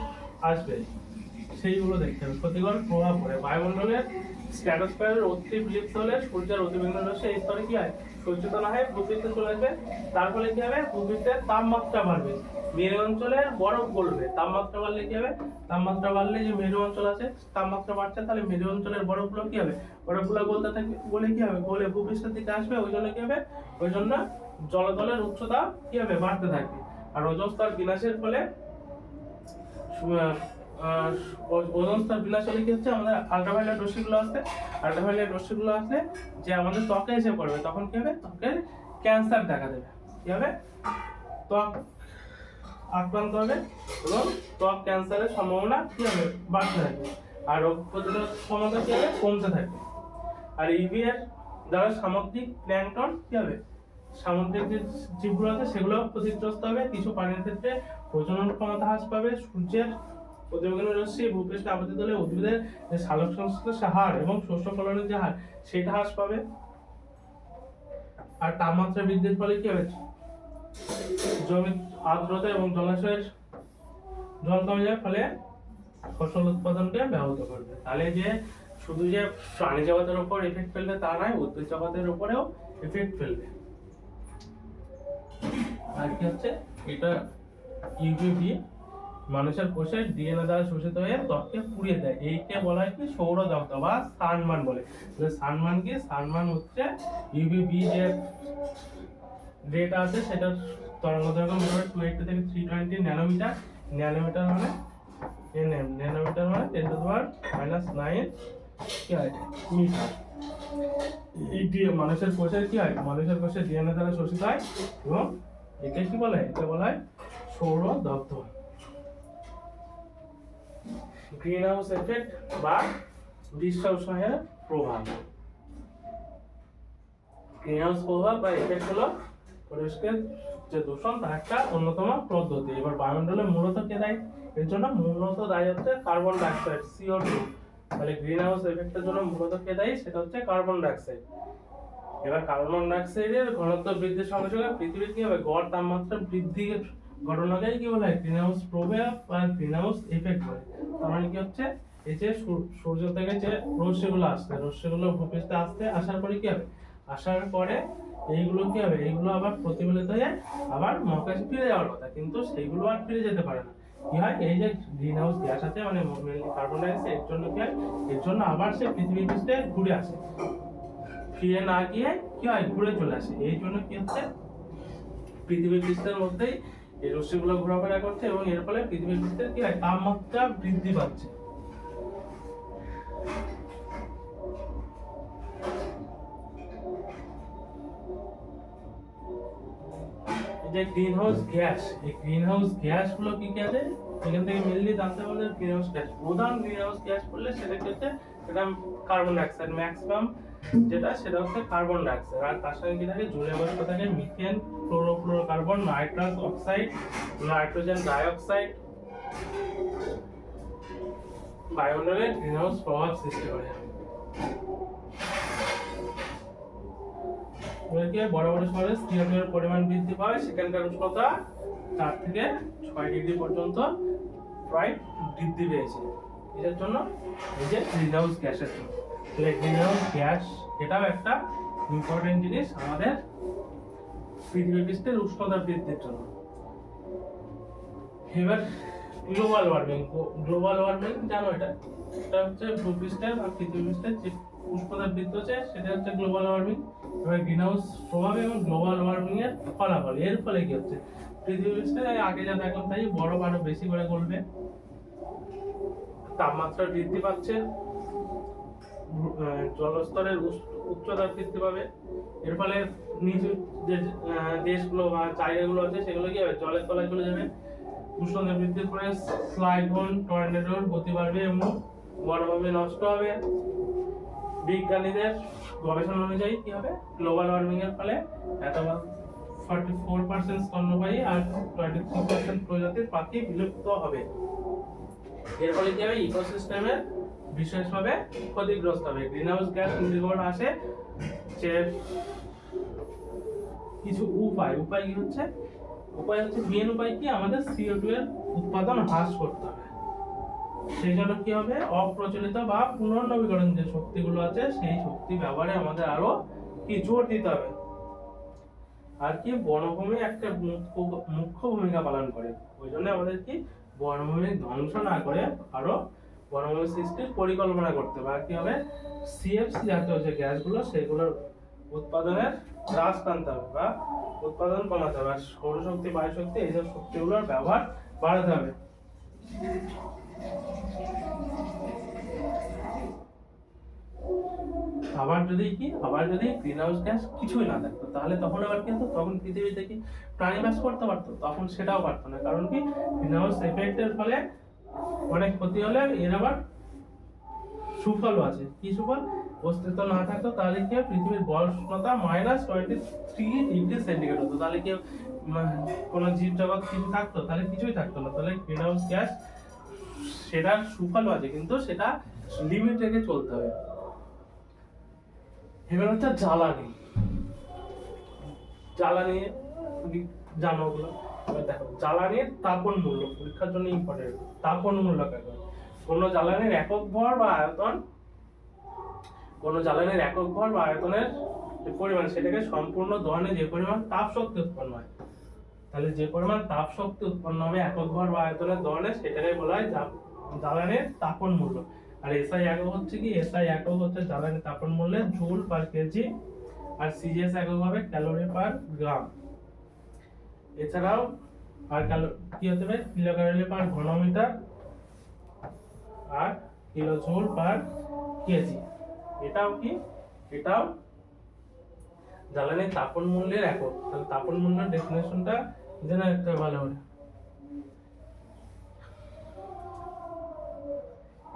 [SPEAKER 1] আসবে সেইগুলো দেখতে হবে। ক্ষতিকর প্রভাব পড়ে বায়ুমণ্ডলের স্ট্র্যাটোস্ফিয়ারের অতি বিলিপ্ত হলে সূর্যের অতিবেগুনি রশ্মি এই স্তরে কি হয়, সূর্যতা না হয় ভূপৃষ্ঠে চলে আসবে। তার ফলে কি হবে, ভূপৃষ্ঠের তাপমাত্রা বাড়বে, মেরু অঞ্চলের বরফ গলবে। তাপমাত্রা বাড়লে কি হবে, তাপমাত্রা বাড়লে যে মেরু অঞ্চল আছে তাপমাত্রা বাড়ছে, তাহলে মেরু অঞ্চলের বরফগুলো কি হবে, বরফগুলো গলতে থাকবে, গলে কি হবে, গলে ভূপৃষ্ঠের দিকে আসবে। ওই জন্য কি হবে, ওই জন্য জলতলের উচ্চতা কি হবে, বাড়তে থাকবে। আর ওজোন স্তর বিনাশের ফলে ওজোন স্তর বিনাশ হলে কি হচ্ছে, আমাদের আল্ট্রাভায়োলেট রশ্মিগুলো আসছে, আল্ট্রাভায়োলেট রশ্মিগুলো আসলে যে আমাদের ত্বকে এসে পড়বে, তখন কি হবে, ত্বকের ক্যান্সার দেখা দেবে। কি হবে, ত্বক আক্রান্ত হবে এবং ত্বক ক্যান্সারের সম্ভাবনা কি হবে, বাড়তে থাকবে। আর রোগ প্রতিরোধ ক্ষমতা কি হবে, কমতে থাকবে। আর ইউভি এর দ্বারা সামুদ্রিক প্ল্যাঙ্কটন কি হবে, সামুদ্রিক যে জীবগুলো আছে সেগুলো ক্ষতিগ্রস্ত হবে। কিছু প্রাণীর ক্ষেত্রে প্রজনন ক্ষমতা হ্রাস পাবে। সূর্যের অতিবেগুনি রশ্মি ভূপৃষ্ঠে আবদ্ধ হলে উদ্ভিদের যে সালোক সংশ্লেষের হার এবং শস্য ফলনের যে হার সেটা হ্রাস পাবে। আর তাপমাত্রা বৃদ্ধির ফলে কি হবে, জমির আর্দ্রতা এবং জলাশয়ের জল কমে যাওয়ার ফলে ফসল উৎপাদনকে ব্যাহত করবে। তাহলে যে শুধু যে প্রাণী জগতের উপর এফেক্ট ফেলবে তা নয়, উদ্ভিদ জগতের উপরেও এফেক্ট ফেলবে। আর কি হচ্ছে, এটা ইউভিবি মানুষের কোষের ডিএনএ দ্বারা শোষিত হয়ে ত্বককে পুড়িয়ে দেয়। এইকে বলা হয় কি, সৌরদগ্ধ বা সানবার্ন বলে। সানবার্ন কি, সানবার্ন হচ্ছে ইউভিবি যে রেট আছে সেটার তরঙ্গদৈর্ঘ্য মোট 280 থেকে 320 ন্যানোমিটার। ন্যানোমিটার মানে ন্যানোমিটার মানে 10⁻⁹ কি হয়, মিটার। এই মানুষের কোষের কি হয়, মানুষের কোষের ডিএনএ দ্বারা শোষিত হয় এবং একে কি বলে, একে বলা হয় সৌরদগ্ধ। গ্রিন হাউস এফেক্ট বা বিশ্ব উষ্ণায়নের প্রভাব। গ্রিন হাউস প্রভাব বা এফেক্ট হলো পরিবেশকে যে দূষণ তার একটা অন্যতম পদ্ধতি। এবার বায়ুমণ্ডলে মূলত কে দায়ী, এর জন্য মূলত দায়ী হচ্ছে কার্বন ডাইঅক্সাইড, CO2। তাহলে গ্রিন হাউস এফেক্টের জন্য মূলত কে দায়ী, সেটা হচ্ছে কার্বন ডাইঅক্সাইড। এবার কার্বন ডাইঅক্সাইডের ঘনত্ব বৃদ্ধির সঙ্গে সঙ্গে পৃথিবীর কি হবে, গড় তাপমাত্রা বৃদ্ধির ঘটনাকেই কি বলা হয়, গ্রিন হাউস প্রভাব বা গ্রিন হাউস এফেক্ট বলে। তার মানে কি হচ্ছে, এই যে সূর্য থেকে যে রশ্মিগুলো আসছে, রশ্মিগুলো ভূপৃষ্ঠে আসার পরে কি হবে, আসার পরে এইগুলো কি হবে, এইগুলো আবার প্রতিফলিত হয়ে আবার মহাকাশে ফিরে যাওয়ার কথা, কিন্তু সেইগুলো আর ফিরে যেতে পারে না। কি হয়, এই যে গ্রিন হাউস গ্যাস আছে মানে কার্বন ডাইঅক্সাইড, এর জন্য কি হয়, এর জন্য আবার সে পৃথিবীর পৃষ্ঠে ঘুরে আসে, ফিরে না গিয়ে কি হয়, ঘুরে চলে আসে। এই জন্য কি হচ্ছে, পৃথিবীর পৃষ্ঠের মধ্যেই এই রশ্মিগুলো ঘোরাফেরা করছে এবং এর ফলে পৃথিবীর পৃষ্ঠের কি হয়, তাপমাত্রা বৃদ্ধি পাচ্ছে। যে গ্রিন হাউস গ্যাস, এই গ্রিন হাউস গ্যাস গুলো কি কি আছে, এখান থেকে মেনলি জানতে হবে গ্রিন হাউস গ্যাস। প্রধান গ্রিন হাউস গ্যাস বললে সেটা কি হচ্ছে, সেটা কার্বন ডাইঅক্সাইড, ম্যাক্সিমাম যেটা সেটা হচ্ছে কার্বন ডাইঅক্সাইড। আর তার সঙ্গে কি থাকে, জলীয় বাষ্প থাকে, methane, chlorofluorocarbon, nitrous oxide, nitrogen dioxide বায়ুমণ্ডলে গ্রিন হাউস প্রভাব সৃষ্টি করে। বড় বড় শহরে CO2 এর পরিমাণ বৃদ্ধি পায়, সেখানকার উষ্ণতা 4 থেকে 6 ডিগ্রি পর্যন্ত প্রায় বৃদ্ধি পেয়েছে। এটার জন্য এই যে গ্রিন হাউস গ্যাসের জন্য। তাহলে গ্রিন হাউস গ্যাস এটাও একটা ইম্পর্টেন্ট জিনিস আমাদের পৃথিবী পৃষ্ঠের উষ্ণতা বৃদ্ধির জন্য। এবার গ্লোবাল ওয়ার্মিং জানো, এটা হচ্ছে ভূপৃষ্ঠের বা পৃথিবী পৃষ্ঠের যে উষ্ণতা বৃদ্ধি হচ্ছে সেটা হচ্ছে গ্লোবাল ওয়ার্মিং। এবার গ্রিন হাউস প্রভাব এবং গ্লোবাল ওয়ার্মিং এর ফলাফল, এর ফলে কি হচ্ছে, পৃথিবী পৃষ্ঠে আগে যা দেখলাম তাই বরফ আরো বেশি করে গলবে, তাপমাত্রা বৃদ্ধি পাচ্ছে, জলস্তরের উচ্চতা বৃদ্ধি পাবে। এর ফলে নিচু যে দেশগুলো বা জায়গাগুলো আছে সেগুলো কি হবে, জলের তলায় চলে যাবে। উষ্ণতা বৃদ্ধির ফলে সাইক্লোন, টর্নেডোর গতি বাড়বে এবং বনভূমি নষ্ট হবে। বিজ্ঞানীদের গবেষণা অনুযায়ী কি হবে, গ্লোবাল ওয়ার্মিং এর ফলে 44% স্তন্যপায়ী আর 23% প্রজাতির পাখি বিলুপ্ত হবে। এর ফলে কি হবে, ইকোসিস্টেমের বিশেষভাবে ক্ষতিগ্রস্ত হবে। গ্রিনহাউস গ্যাস নির্গমন আসে যে কিছু উপায় কি হচ্ছে, মেন উপায় কি, আমাদের CO2 এর উৎপাদন হ্রাস করতে হবে। সেই জন্য কি হবে, অপ্রচলিত বা পুনর্নবীকরণ যে শক্তিগুলো আছে সেই শক্তি ব্যবহারে আমাদের আরো কি জোর দিতে হবে। আর কি বনভূমি একটা মুখ্য ভূমিকা পালন করে, ওই জন্য আমাদের কি বনভূমি ধ্বংস না করে আরো বনভূমি সৃষ্টির পরিকল্পনা করতে হবে। আর কি হবে, CFC জাতীয় যে গ্যাসগুলো সেগুলোর উৎপাদনের হ্রাস টানতে হবে বা উৎপাদন কমাতে হবে। আর সৌরশক্তি, বায়ুশক্তি এইসব শক্তিগুলোর ব্যবহার বাড়াতে হবে। আবার যদি গ্রিনহাউস গ্যাস কিছুই না থাকতো তাহলে তখন আবার কিন্তু তখন পৃথিবীতে কি প্রাণী বাস করতে পারতো, তখন সেটাও পারতো না। কারণ কি, গ্রিনহাউস এফেক্টের ফলে অনেক ক্ষতি হলে এর আবার সুফলও আছে। কি সুফল, অস্তিত্ব না থাকতো তাহলে কি পৃথিবীর গড় উষ্ণতা -23 ডিগ্রি সেন্টিগ্রেড হতো। তাহলে কি কোন জীব জগৎ কিছু থাকতো, তাহলে কিছুই থাকতো না। তাহলে গ্রিনহাউস গ্যাস সেটার সুফলও আছে, কিন্তু সেটা লিমিট রেখে চলতে হবে। এবার হচ্ছে জ্বালানি জানো ওগুলো। এবার দেখো, জ্বালানির তাপন মূল্য পরীক্ষার জন্য ইম্পর্টেন্ট। তাপন মূল্য কাকে, কোন জ্বালানির একক ভর বা আয়তনের যে পরিমাণ সেটাকে সম্পূর্ণ দহনে যে পরিমাণ তাপ শক্তি উৎপন্ন হয়, তাহলে যে পরিমাণ তাপ শক্তি উৎপন্ন হবে একক ভর বা আয়তনের দহনে সেটাকে বলা হয় জ্বালানির তাপন মূল্য। আর SI একক হচ্ছে কি, SI একক হচ্ছে জ্বালানি তাপন মূল্যের জুল পার কেজি, আর CGS একক হবে ক্যালোরি পার গ্রাম। এছাড়াও আর কি হতে হবে, কিলো ক্যালোরি পার ঘনমিটার আর কিলো জুল পার কেজি। এটাও জ্বালানির তাপন মূল্যের একক। তাহলে তাপন মূল্যের ডেফিনেশনটা জেনে রাখতে হবে ভালো করে।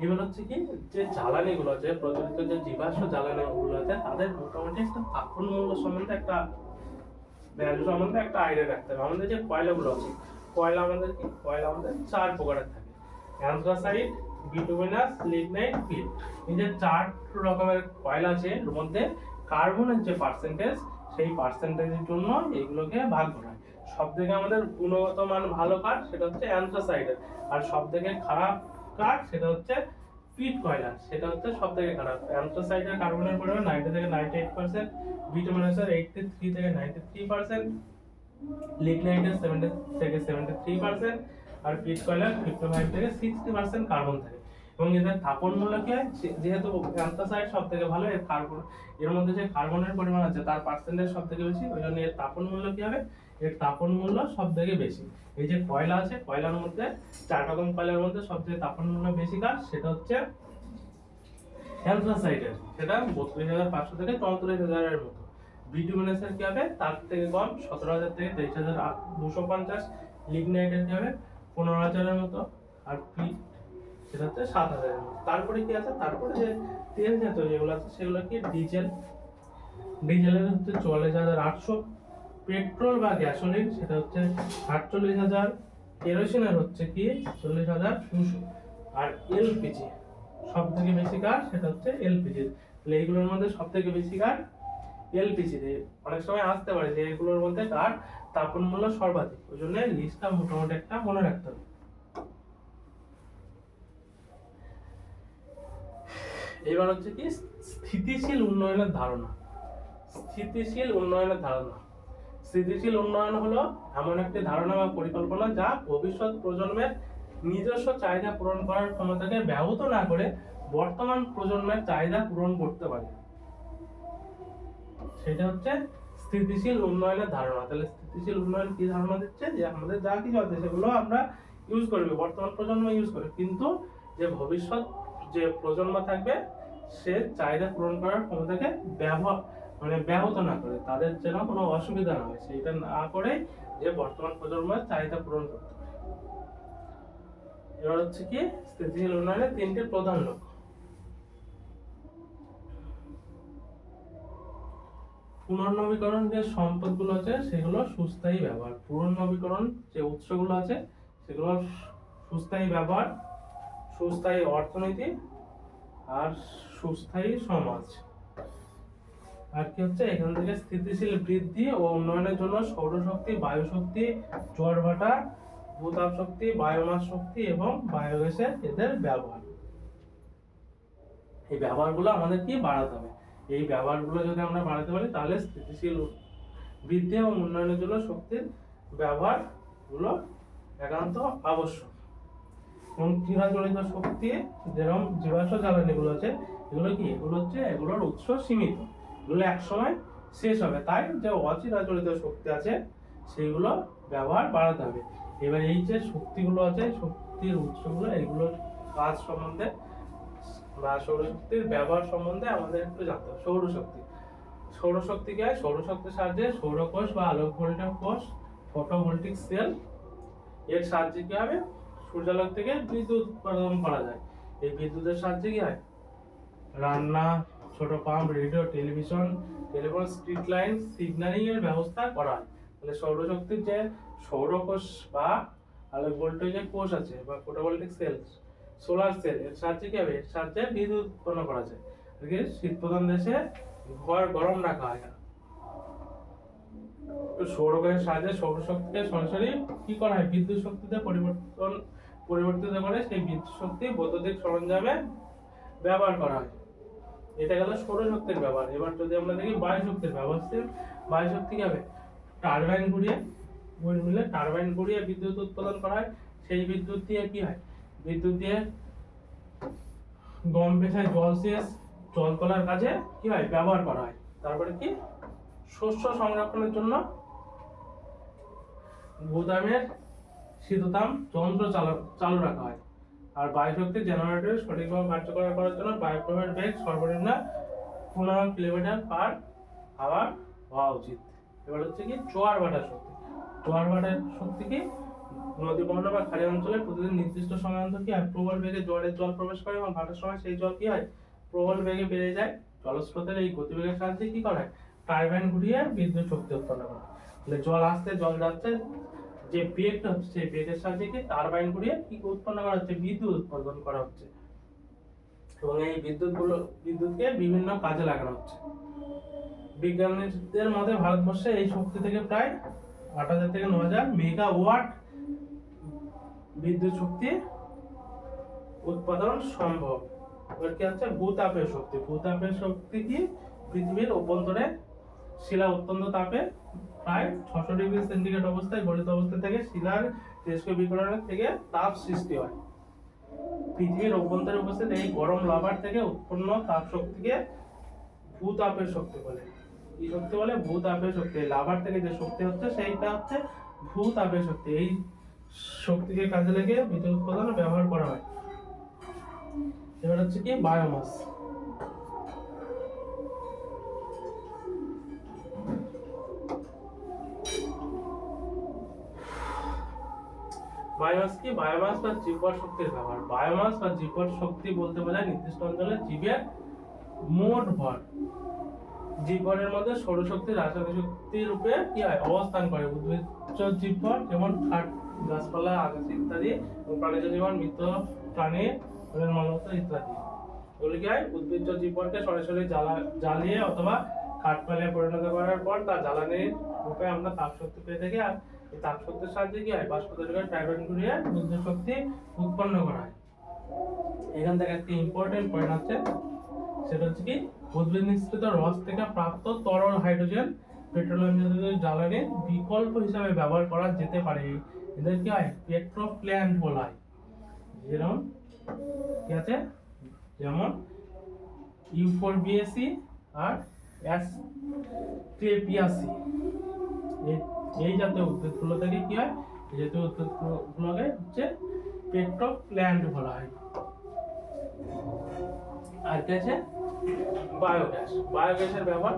[SPEAKER 1] এবার হচ্ছে কি, যে জ্বালানিগুলো আছে, প্রচলিত যে জীবাশ্ম জ্বালানিগুলো আছে, তাদের মোটামুটি একটা তাপন মূল্য সম্বন্ধে একটা ভ্যালু সম্বন্ধে একটা আইডিয়া রাখতে হবে। আমাদের যে কয়লাগুলো আছে, কয়লা আমাদের 4 প্রকারের থাকে, অ্যান্থ্রাসাইট, বিটুমিনাস, লিগনাইট, পিট। এই যে 4 রকমের কয়লা আছে, এর মধ্যে কার্বনের যে পার্সেন্টেজ, সেই পার্সেন্টেজের জন্য এগুলোকে ভাগ করা হয়। সবথেকে আমাদের গুণগত মান ভালো কাঠ সেটা হচ্ছে অ্যান্থ্রাসাইটের, আর সবথেকে খারাপ কাঠ সেটা হচ্ছে পিট কয়লা, সেটা হচ্ছে সবথেকে খারাপ। অ্যান্থ্রাসাইটের কার্বনের পরিমাণ 90 থেকে 98%, বিটুমিনাসের 83 থেকে 93%, লিগনাইটের 70 থেকে 73%, আর পিট কয়লার 55 থেকে 60% কার্বন থাকে। এবং এদের তাপন মূল্য কি হয়, যেহেতু অ্যান্থ্রাসাইট সবথেকে ভালো, এর মধ্যে যে কার্বনের পরিমাণ আছে তার পার্সেন্টেজ সবথেকে বেশি, ওই জন্য এর তাপন মূল্য কি হবে, এর তাপন মূল্য সবথেকে বেশি। এই যে কয়লা আছে, কয়লার মধ্যে 4 রকম কয়লার মধ্যে সবথেকে তাপন মূল্য বেশি কার, সেটা হচ্ছে অ্যান্থ্রাসাইটের, সেটা 32,500 থেকে 74,000 এর মতো। বিটুমিনাসের কি হবে, তার থেকে কম, 17,000 থেকে 23,250। লিগনাইটের কি হবে 15,000 এর মতো, আর পিট সেটা হচ্ছে 7,000 এর মতো। তারপরে কি আছে, তারপরে যে তেল জাতীয় যেগুলো আছে সেগুলো কি, ডিজেলের হচ্ছে 44,800, পেট্রোল বা গ্যাসোলিন সেটা হচ্ছে 48,000, কেরোসিনের হচ্ছে কি 40,200, আর এলপিজি সব থেকে বেশি কার, সেটা হচ্ছে এলপিজি। তাহলে এইগুলোর মধ্যে সব থেকে বেশি কার, এলপিজি। অনেক সময় আসতে পারে যে এগুলোর মধ্যে কার তাপন মূল্য সর্বাধিক, ওই জন্য লিস্টটা মোটামুটি একটা মনে রাখতে হবে। এবার হচ্ছে কি স্থিতিশীল উন্নয়নের ধারণা। স্থিতিশীল উন্নয়নের ধারণা, স্থিতিশীল উন্নয়ন হলো এমন একটি ধারণা বা পরিকল্পনা যা ভবিষ্যৎ প্রজন্মের নিজস্ব চাহিদা পূরণ করার ক্ষমতাকে ব্যাহত না করে বর্তমান প্রজন্মের চাহিদা পূরণ করতে পারে। সেটা হচ্ছে স্থিতিশীল উন্নয়নের ধারণা। তাহলে স্থিতিশীল উন্নয়ন কি ধারণা দিচ্ছে, যে আমাদের যা কিছু আছে সেগুলো আমরা ইউজ করবে, বর্তমান প্রজন্ম ইউজ করে, কিন্তু যে ভবিষ্যৎ যে প্রজন্ম থাকবে সে চাহিদা পূরণ করার ক্ষমতাকে ব্যাহত না করে, তাদের যেন কোনো অসুবিধা না হয় সেটা না করে যে বর্তমান প্রজন্মের চাহিদা পূরণ করতে পারে। এবার হচ্ছে কি স্থিতিশীল উন্নয়নের তিনটি প্রধান লক্ষ্য। পুনর্নবীকরণ যে সম্পদগুলো আছে সেগুলো সুস্থায়ী ব্যবহার, পুনর্নবীকরণ যে উৎসগুলো আছে সেগুলো সুস্থায়ী ব্যবহার, সুস্থায়ী অর্থনীতি আর সুস্থায়ী সমাজ। আর কি হচ্ছে এখান থেকে স্থিতিশীল বৃদ্ধি ও উন্নয়নের জন্য সৌরশক্তি, বায়ুশক্তি, জোয়ার-ভাটা, ভূতাপ শক্তি, বায়োমাস শক্তি এবং বায়োগ্যাসের এদের ব্যবহার, এই ব্যবহারগুলো আমাদের কি বাড়াতে হবে। এই ব্যবহারগুলো যদি আমরা বাড়াতে পারি তাহলে স্থিতিশীল বৃদ্ধি এবং উন্নয়নের জন্য শক্তির ব্যবহার গুলো একান্ত আবশ্যক। এবং চিরাচরিত শক্তি যেরকম জীবাশ্ম জ্বালানি গুলো আছে এগুলো কি, এগুলো হচ্ছে এগুলোর উৎস সীমিত, এগুলো একসময় শেষ হবে, তাই যে অচিরাচরিত শক্তি আছে সেগুলো ব্যবহার বাড়াতে হবে। এবার এই যে শক্তিগুলো আছে শক্তির উৎসগুলো এগুলোর কাজ সম্বন্ধে বা সৌরশক্তির ব্যবহার সম্বন্ধে আমাদের একটু জানতে হবে। সৌরশক্তি কি হয়? সৌরশক্তির সাহায্যে সৌরকোষ বা আলোক ভোল্টেক কোষ, ফটোভোল্টিক সেল এর সাহায্যে কি হবে সূর্যালোক থেকে বিদ্যুৎ উৎপাদন করা যায়। এই বিদ্যুতের সাহায্যে কি হয় রান্না, ছোট pump, radio, television, telephone, street line, signalling এর ব্যবস্থা করা হয়। তাহলে সৌরশক্তির যে সৌরকোষ বা আলোক ভোল্টেজের কোষ আছে বা ফটোভোল্টিক সেল, সোলার সেল এর সাহায্যে কি হবে, এর সাহায্যে বিদ্যুৎ উৎপন্ন করা যায়। শীত প্রধান দেশে ঘর গরম রাখা হয় না। তো সৌরকোষের সাহায্যে সৌরশক্তিকে সরাসরি কি করা হয় বিদ্যুৎ শক্তিতে পরিবর্তিত করে সেই বিদ্যুৎ শক্তি বৈদ্যুতিক সরঞ্জামে ব্যবহার করা হয়। এটা গেল সৌরশক্তির ব্যবহার। এবার যদি আমরা দেখি বায়ুশক্তির ব্যবহার, বায়ুশক্তি কি হবে টারবাইন ঘুরিয়ে উইন্ডমিলে টারবাইন ঘুরিয়ে বিদ্যুৎ উৎপাদন করা হয়। সেই বিদ্যুৎ দিয়ে কি হয়, বিদ্যুৎ দিয়ে গম পেশায় জলসেচ, জল তোলার কাজে কি হয় ব্যবহার করা হয়। তারপরে কি শস্য সংরক্ষণের জন্য গুদামের শীততাপ যন্ত্র চালু রাখা হয়। আর বায়ুশক্তি জেনারেটর সঠিকভাবে কার্যকর করার জন্য বায়ুপ্রবাহের বেগ সর্বনিম্ন 15 কিলোমিটার পার আওয়ার হওয়া উচিত। এবার হচ্ছে কি জোয়ার ভাটার শক্তি। জোয়ার ভাটার শক্তি কি নদী বন্যা বা খাড়ি অঞ্চলে প্রতিদিন নির্দিষ্ট সময় অন্তর কি হয় প্রবল বেগে জোয়ারের জল প্রবেশ করে এবং ভাটার সময় সেই জল কি হয় প্রবল বেগে বেড়ে যায়। জলস্রোতের এই গতিবেগের সাহায্যে কি করা হয় টারবাইন ঘুরিয়ে বিদ্যুৎ শক্তি উৎপন্ন করা হয়। তাহলে জল আসছে জল যাচ্ছে, যে বেগটা হচ্ছে সেই বেগের সাহায্যে কি টারবাইন ঘুরিয়ে কি উৎপন্ন করা হচ্ছে বিদ্যুৎ উৎপাদন করা হচ্ছে। এবং এই বিদ্যুৎকে বিভিন্ন কাজে লাগানো হচ্ছে। বিজ্ঞানীদের মতে ভারতবর্ষে এই শক্তি থেকে প্রায় 8000 থেকে 9000 মেগাওয়াট বিদ্যুৎ শক্তি উৎপাদন সম্ভব। এবার কি হচ্ছে ভূতাপের শক্তি। ভূতাপের শক্তি কি পৃথিবীর অভ্যন্তরে শিলা অত্যন্ত তাপে প্রায় 600 ডিগ্রি সেন্টিগ্রেড অবস্থায় গলিত অবস্থা থেকে শিলার তেজস্ক্রিয় বিকিরণের থেকে তাপ সৃষ্টি হয়। পৃথিবীর অভ্যন্তরে উপস্থিত এই গরম লাভার থেকে উৎপন্ন তাপ শক্তিকে ভূতাপের শক্তি বলে। কি শক্তি বলে? ভূতাপের শক্তি। লাভার থেকে যে শক্তি হচ্ছে সেইটা হচ্ছে ভূতাপের শক্তি। এই শক্তিকে কাজে লাগিয়ে বিদ্যুৎ উৎপাদনে ব্যবহার করা হয়। এবার হচ্ছে কি বায়োমাস। বায়োমাস কি? বায়োমাস বা জীববল শক্তির ব্যবহার। বায়োমাস বা জীববল শক্তি বলতে বোঝায় নির্দিষ্ট অঞ্চলে জীবের মোট ভর। জীবনের মধ্যে সৌরশক্তি রাসায়নিক শক্তি রূপে কি হয় অবস্থান করে। উদ্ভিজ্জ জীবন যেমন কাঠ, গাছপালা, আগাছা ইত্যাদি এবং প্রাণীজ জীবন, মৃত প্রাণী, মলমূত্র ইত্যাদি। এগুলি কি হয় উদ্ভিজ্জ জীবনকে সরাসরি জ্বালিয়ে অথবা কাঠ পালিয়ে পরিণত করার পর তা জ্বালানির রূপে আমরা তাপ শক্তি পেয়ে থাকি। আর এই তাপ শক্তির সাহায্যে কি হয় বাষ্প তৈরি করে টারবাইন ঘুরিয়ে বিদ্যুৎ শক্তি উৎপন্ন করা হয়। এখান থেকে একটি ইম্পর্টেন্ট পয়েন্ট আছে সেটা হচ্ছে কি উদ্ভিদ নিঃসৃত রস থেকে প্রাপ্ত তরল হাইড্রোজেন পেট্রোলিয়াম জাতীয় জ্বালানির বিকল্প হিসাবে ব্যবহার করা যেতে পারে। এদের কি হয় পেট্রো প্ল্যান্ট বলা হয়। যেরকম কি আছে যেমন ইউফোরবিয়াসি আর অ্যাসক্লেপিয়াসি, এই জাতীয় উদ্ভিদগুলো থেকে কি হয় এই জাতীয় উদ্ভিদগুলোকে হচ্ছে পেট্রো প্ল্যান্ট বলা হয়। আর কি আছে বায়োগ্যাস। বায়োগ্যাসের ব্যবহার,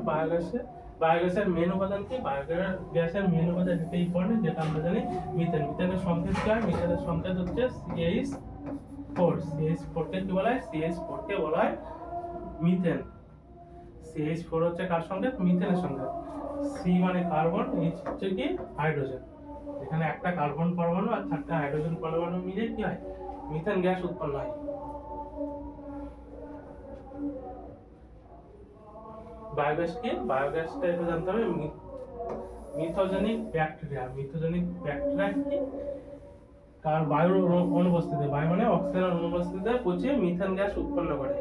[SPEAKER 1] বায়োগ্যাসের মেন উপাদান কি? বায়োগ্যাসের মেন উপাদান একটা ইম্পর্টেন্ট যেটা আমরা জানি মিথেন। মিথেনের সংকেত কি হয়? মিথেনের সংকেত হচ্ছে CH4। CH4 কে কি বলা হয়? CH4 কে বলা হয় মিথেন। CH4 হচ্ছে কার সংকেত? মিথেনের সংকেত। C মানে কার্বন, H হচ্ছে কি হাইড্রোজেন। এখানে একটা কার্বন পরমাণু আর 4টা হাইড্রোজেন পরমাণু মিলে কি হয় মিথেন গ্যাস উৎপন্ন হয়। বায়োগ্যাস কি? বায়োগ্যাসটা একটু জানতে হবে। মিথোজেনিক ব্যাকটেরিয়া। মিথোজেনিক ব্যাকটেরিয়া কি? কার বায়ুর অনুপস্থিতিতে, বায়ু মানে অক্সিজেনের অনুপস্থিতিতে পচে মিথেন গ্যাস উৎপন্ন করে।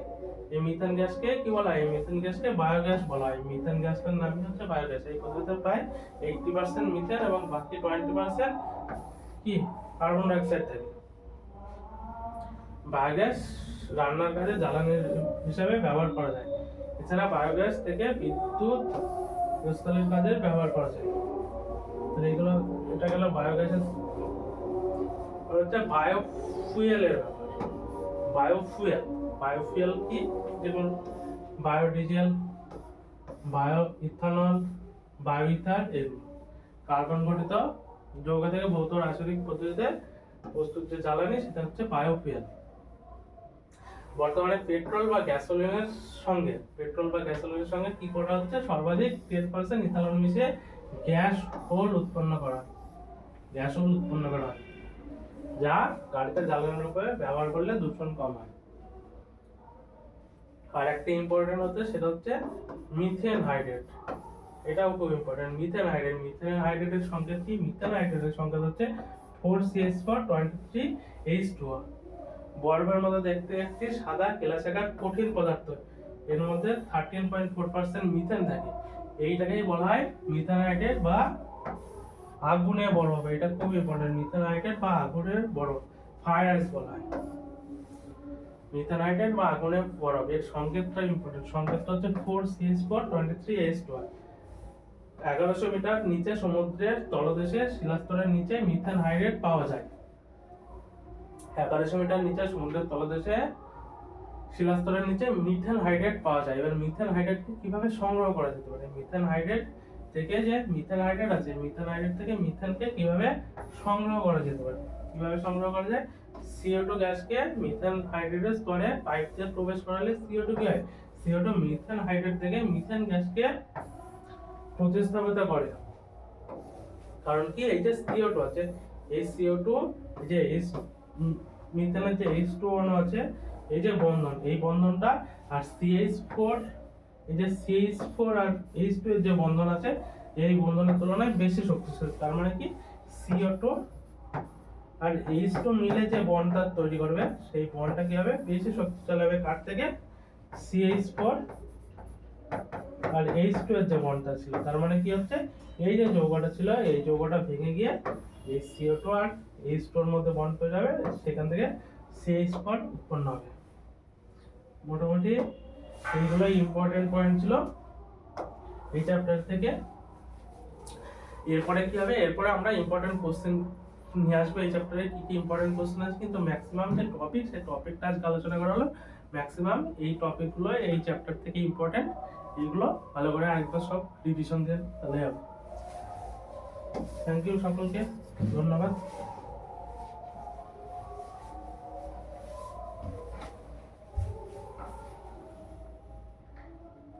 [SPEAKER 1] এই মিথেন গ্যাসকে কি বলা হয়? মিথেন গ্যাসকে বায়োগ্যাস বলা হয়। মিথেন গ্যাসের নামই হচ্ছে বায়োগ্যাস। এই পদ্ধতিতে প্রায় 80% মিথেন এবং বাকি 20% কি কার্বন ডাই অক্সাইড থাকে। বায়োগ্যাস রান্নার কাজে জ্বালানি হিসেবে ব্যবহার করা যায়। এছাড়া বায়োগ্যাস থেকে বিদ্যুৎ প্রস্তুতের কাজে ব্যবহার করা যায়। তাহলে এগুলো এটা গেল বায়োগ্যাসের। হচ্ছে বায়োফুয়েলের ব্যাপার। বায়োফুয়েল কি? যেমন biodiesel, bio ethanol, bio ether, এগুলো কার্বন ঘটিত যৌগ থেকে ভৌত রাসায়নিক পদ্ধতিতে প্রস্তুত যে জ্বালানি সেটা হচ্ছে বায়োফুয়েল। বর্তমানে পেট্রোল বা গ্যাসোলিনের সঙ্গে কি করা হচ্ছে? সর্বাধিক 10% ইথানল মিশিয়ে গ্যাস ওল উৎপন্ন করা হয়। যা গাড়িতে জ্বালানি রূপে ব্যবহার করলে দূষণ কম হয়। আর একটা ইম্পর্টেন্ট হচ্ছে সেটা হচ্ছে মিথেন হাইড্রেট। এটাও খুব ইম্পর্টেন্ট। মিথেন হাইড্রেটের সংকেত কি? মিথেন হাইড্রেটের সংকেত হচ্ছে 4CH4 23H2O। বরফের মতো দেখতে একটি সাদা কেলাসাকার কঠিন পদার্থ। এর মধ্যে 13.4% মিথেন থাকে। এইটাকেই বলা হয় মিথেন হাইড্রেট বা আগুনে বরফ। এটা খুব ইম্পর্টেন্ট। মিথেন হাইড্রেট বা আগুনের বরফ, ফায়ার আইস বলা হয়। মিথেন হাইড্রেট বা আগুনের বরফ, এর সংকেতটা ইম্পর্টেন্ট। সংকেতটা হচ্ছে 4CH4 23H2O। 1100 মিটার নিচে সমুদ্রের তলদেশে শিলাস্তরের নিচে মিথেন হাইড্রেট পাওয়া যায়। 1100 মিটার নিচে সমুদ্রের তলদেশে শিলাস্তরের নিচে মিথেন হাইড্রেট পাওয়া যায়। এবার মিথেন হাইড্রেটকে কিভাবে সংগ্রহ করা যেতে পারে? মিথেন হাইড্রেট থেকে যে মিথেন হাইড্রেট আছে, মিথেন হাইড্রেট থেকে মিথেনকে কিভাবে সংগ্রহ করা যেতে পারে? কিভাবে সংগ্রহ করা যায়? CO2 গ্যাসকে মিথেন হাইড্রেটের স্তরে পাইপ দিয়ে প্রবেশ করালে CO2 কি হয়? CO2 মিথেন হাইড্রেট থেকে মিথেন গ্যাসকে প্রতিস্থাপিত করে। কারণ কি? এই যে CO2 আছে, এই CO2 যে মিথেনের যে H2O আছে, এই যে বন্ধন, এই বন্ধনটা আর CH4, এই যে CH4 আর H2 এর যে বন্ধন আছে, এই বন্ধনের তুলনায় বেশি শক্তিশালী। তার মানে কি? CO2 আর H2 মিলে যে বন্ডটা তৈরি করবে, সেই বন্ডটা কি হবে? বেশি শক্তিশালী হবে। কার থেকে? CH4 আর H2 এর যে বন্ডটা ছিল। তার মানে কি হচ্ছে? এই যে যৌগটা ছিল, এই যৌগটা ভেঙে গিয়ে এই CO2 আর H2 এর মধ্যে বন্ড তৈরি হবে, সেখান থেকে CH4 উৎপন্ন হবে। মোটামুটি এইগুলো ইম্পর্টেন্ট পয়েন্ট ছিল এই চ্যাপ্টার থেকে। এরপরে কি হবে? এরপরে আমরা ইম্পর্টেন্ট কোশ্চেন নিয়ে আসবো। এই চ্যাপ্টারে কি কি ইম্পর্টেন্ট কোশ্চেন আছে, কিন্তু ম্যাক্সিমাম যে টপিক, সেই টপিকটা আজকে আলোচনা করা হলো। ম্যাক্সিমাম এই টপিকগুলো এই চ্যাপ্টার থেকে ইম্পর্টেন্ট। এগুলো ভালো করে আরেকবার সব রিভিশন দেন, তাহলে হবে। থ্যাংক ইউ সকলকে, ধন্যবাদ।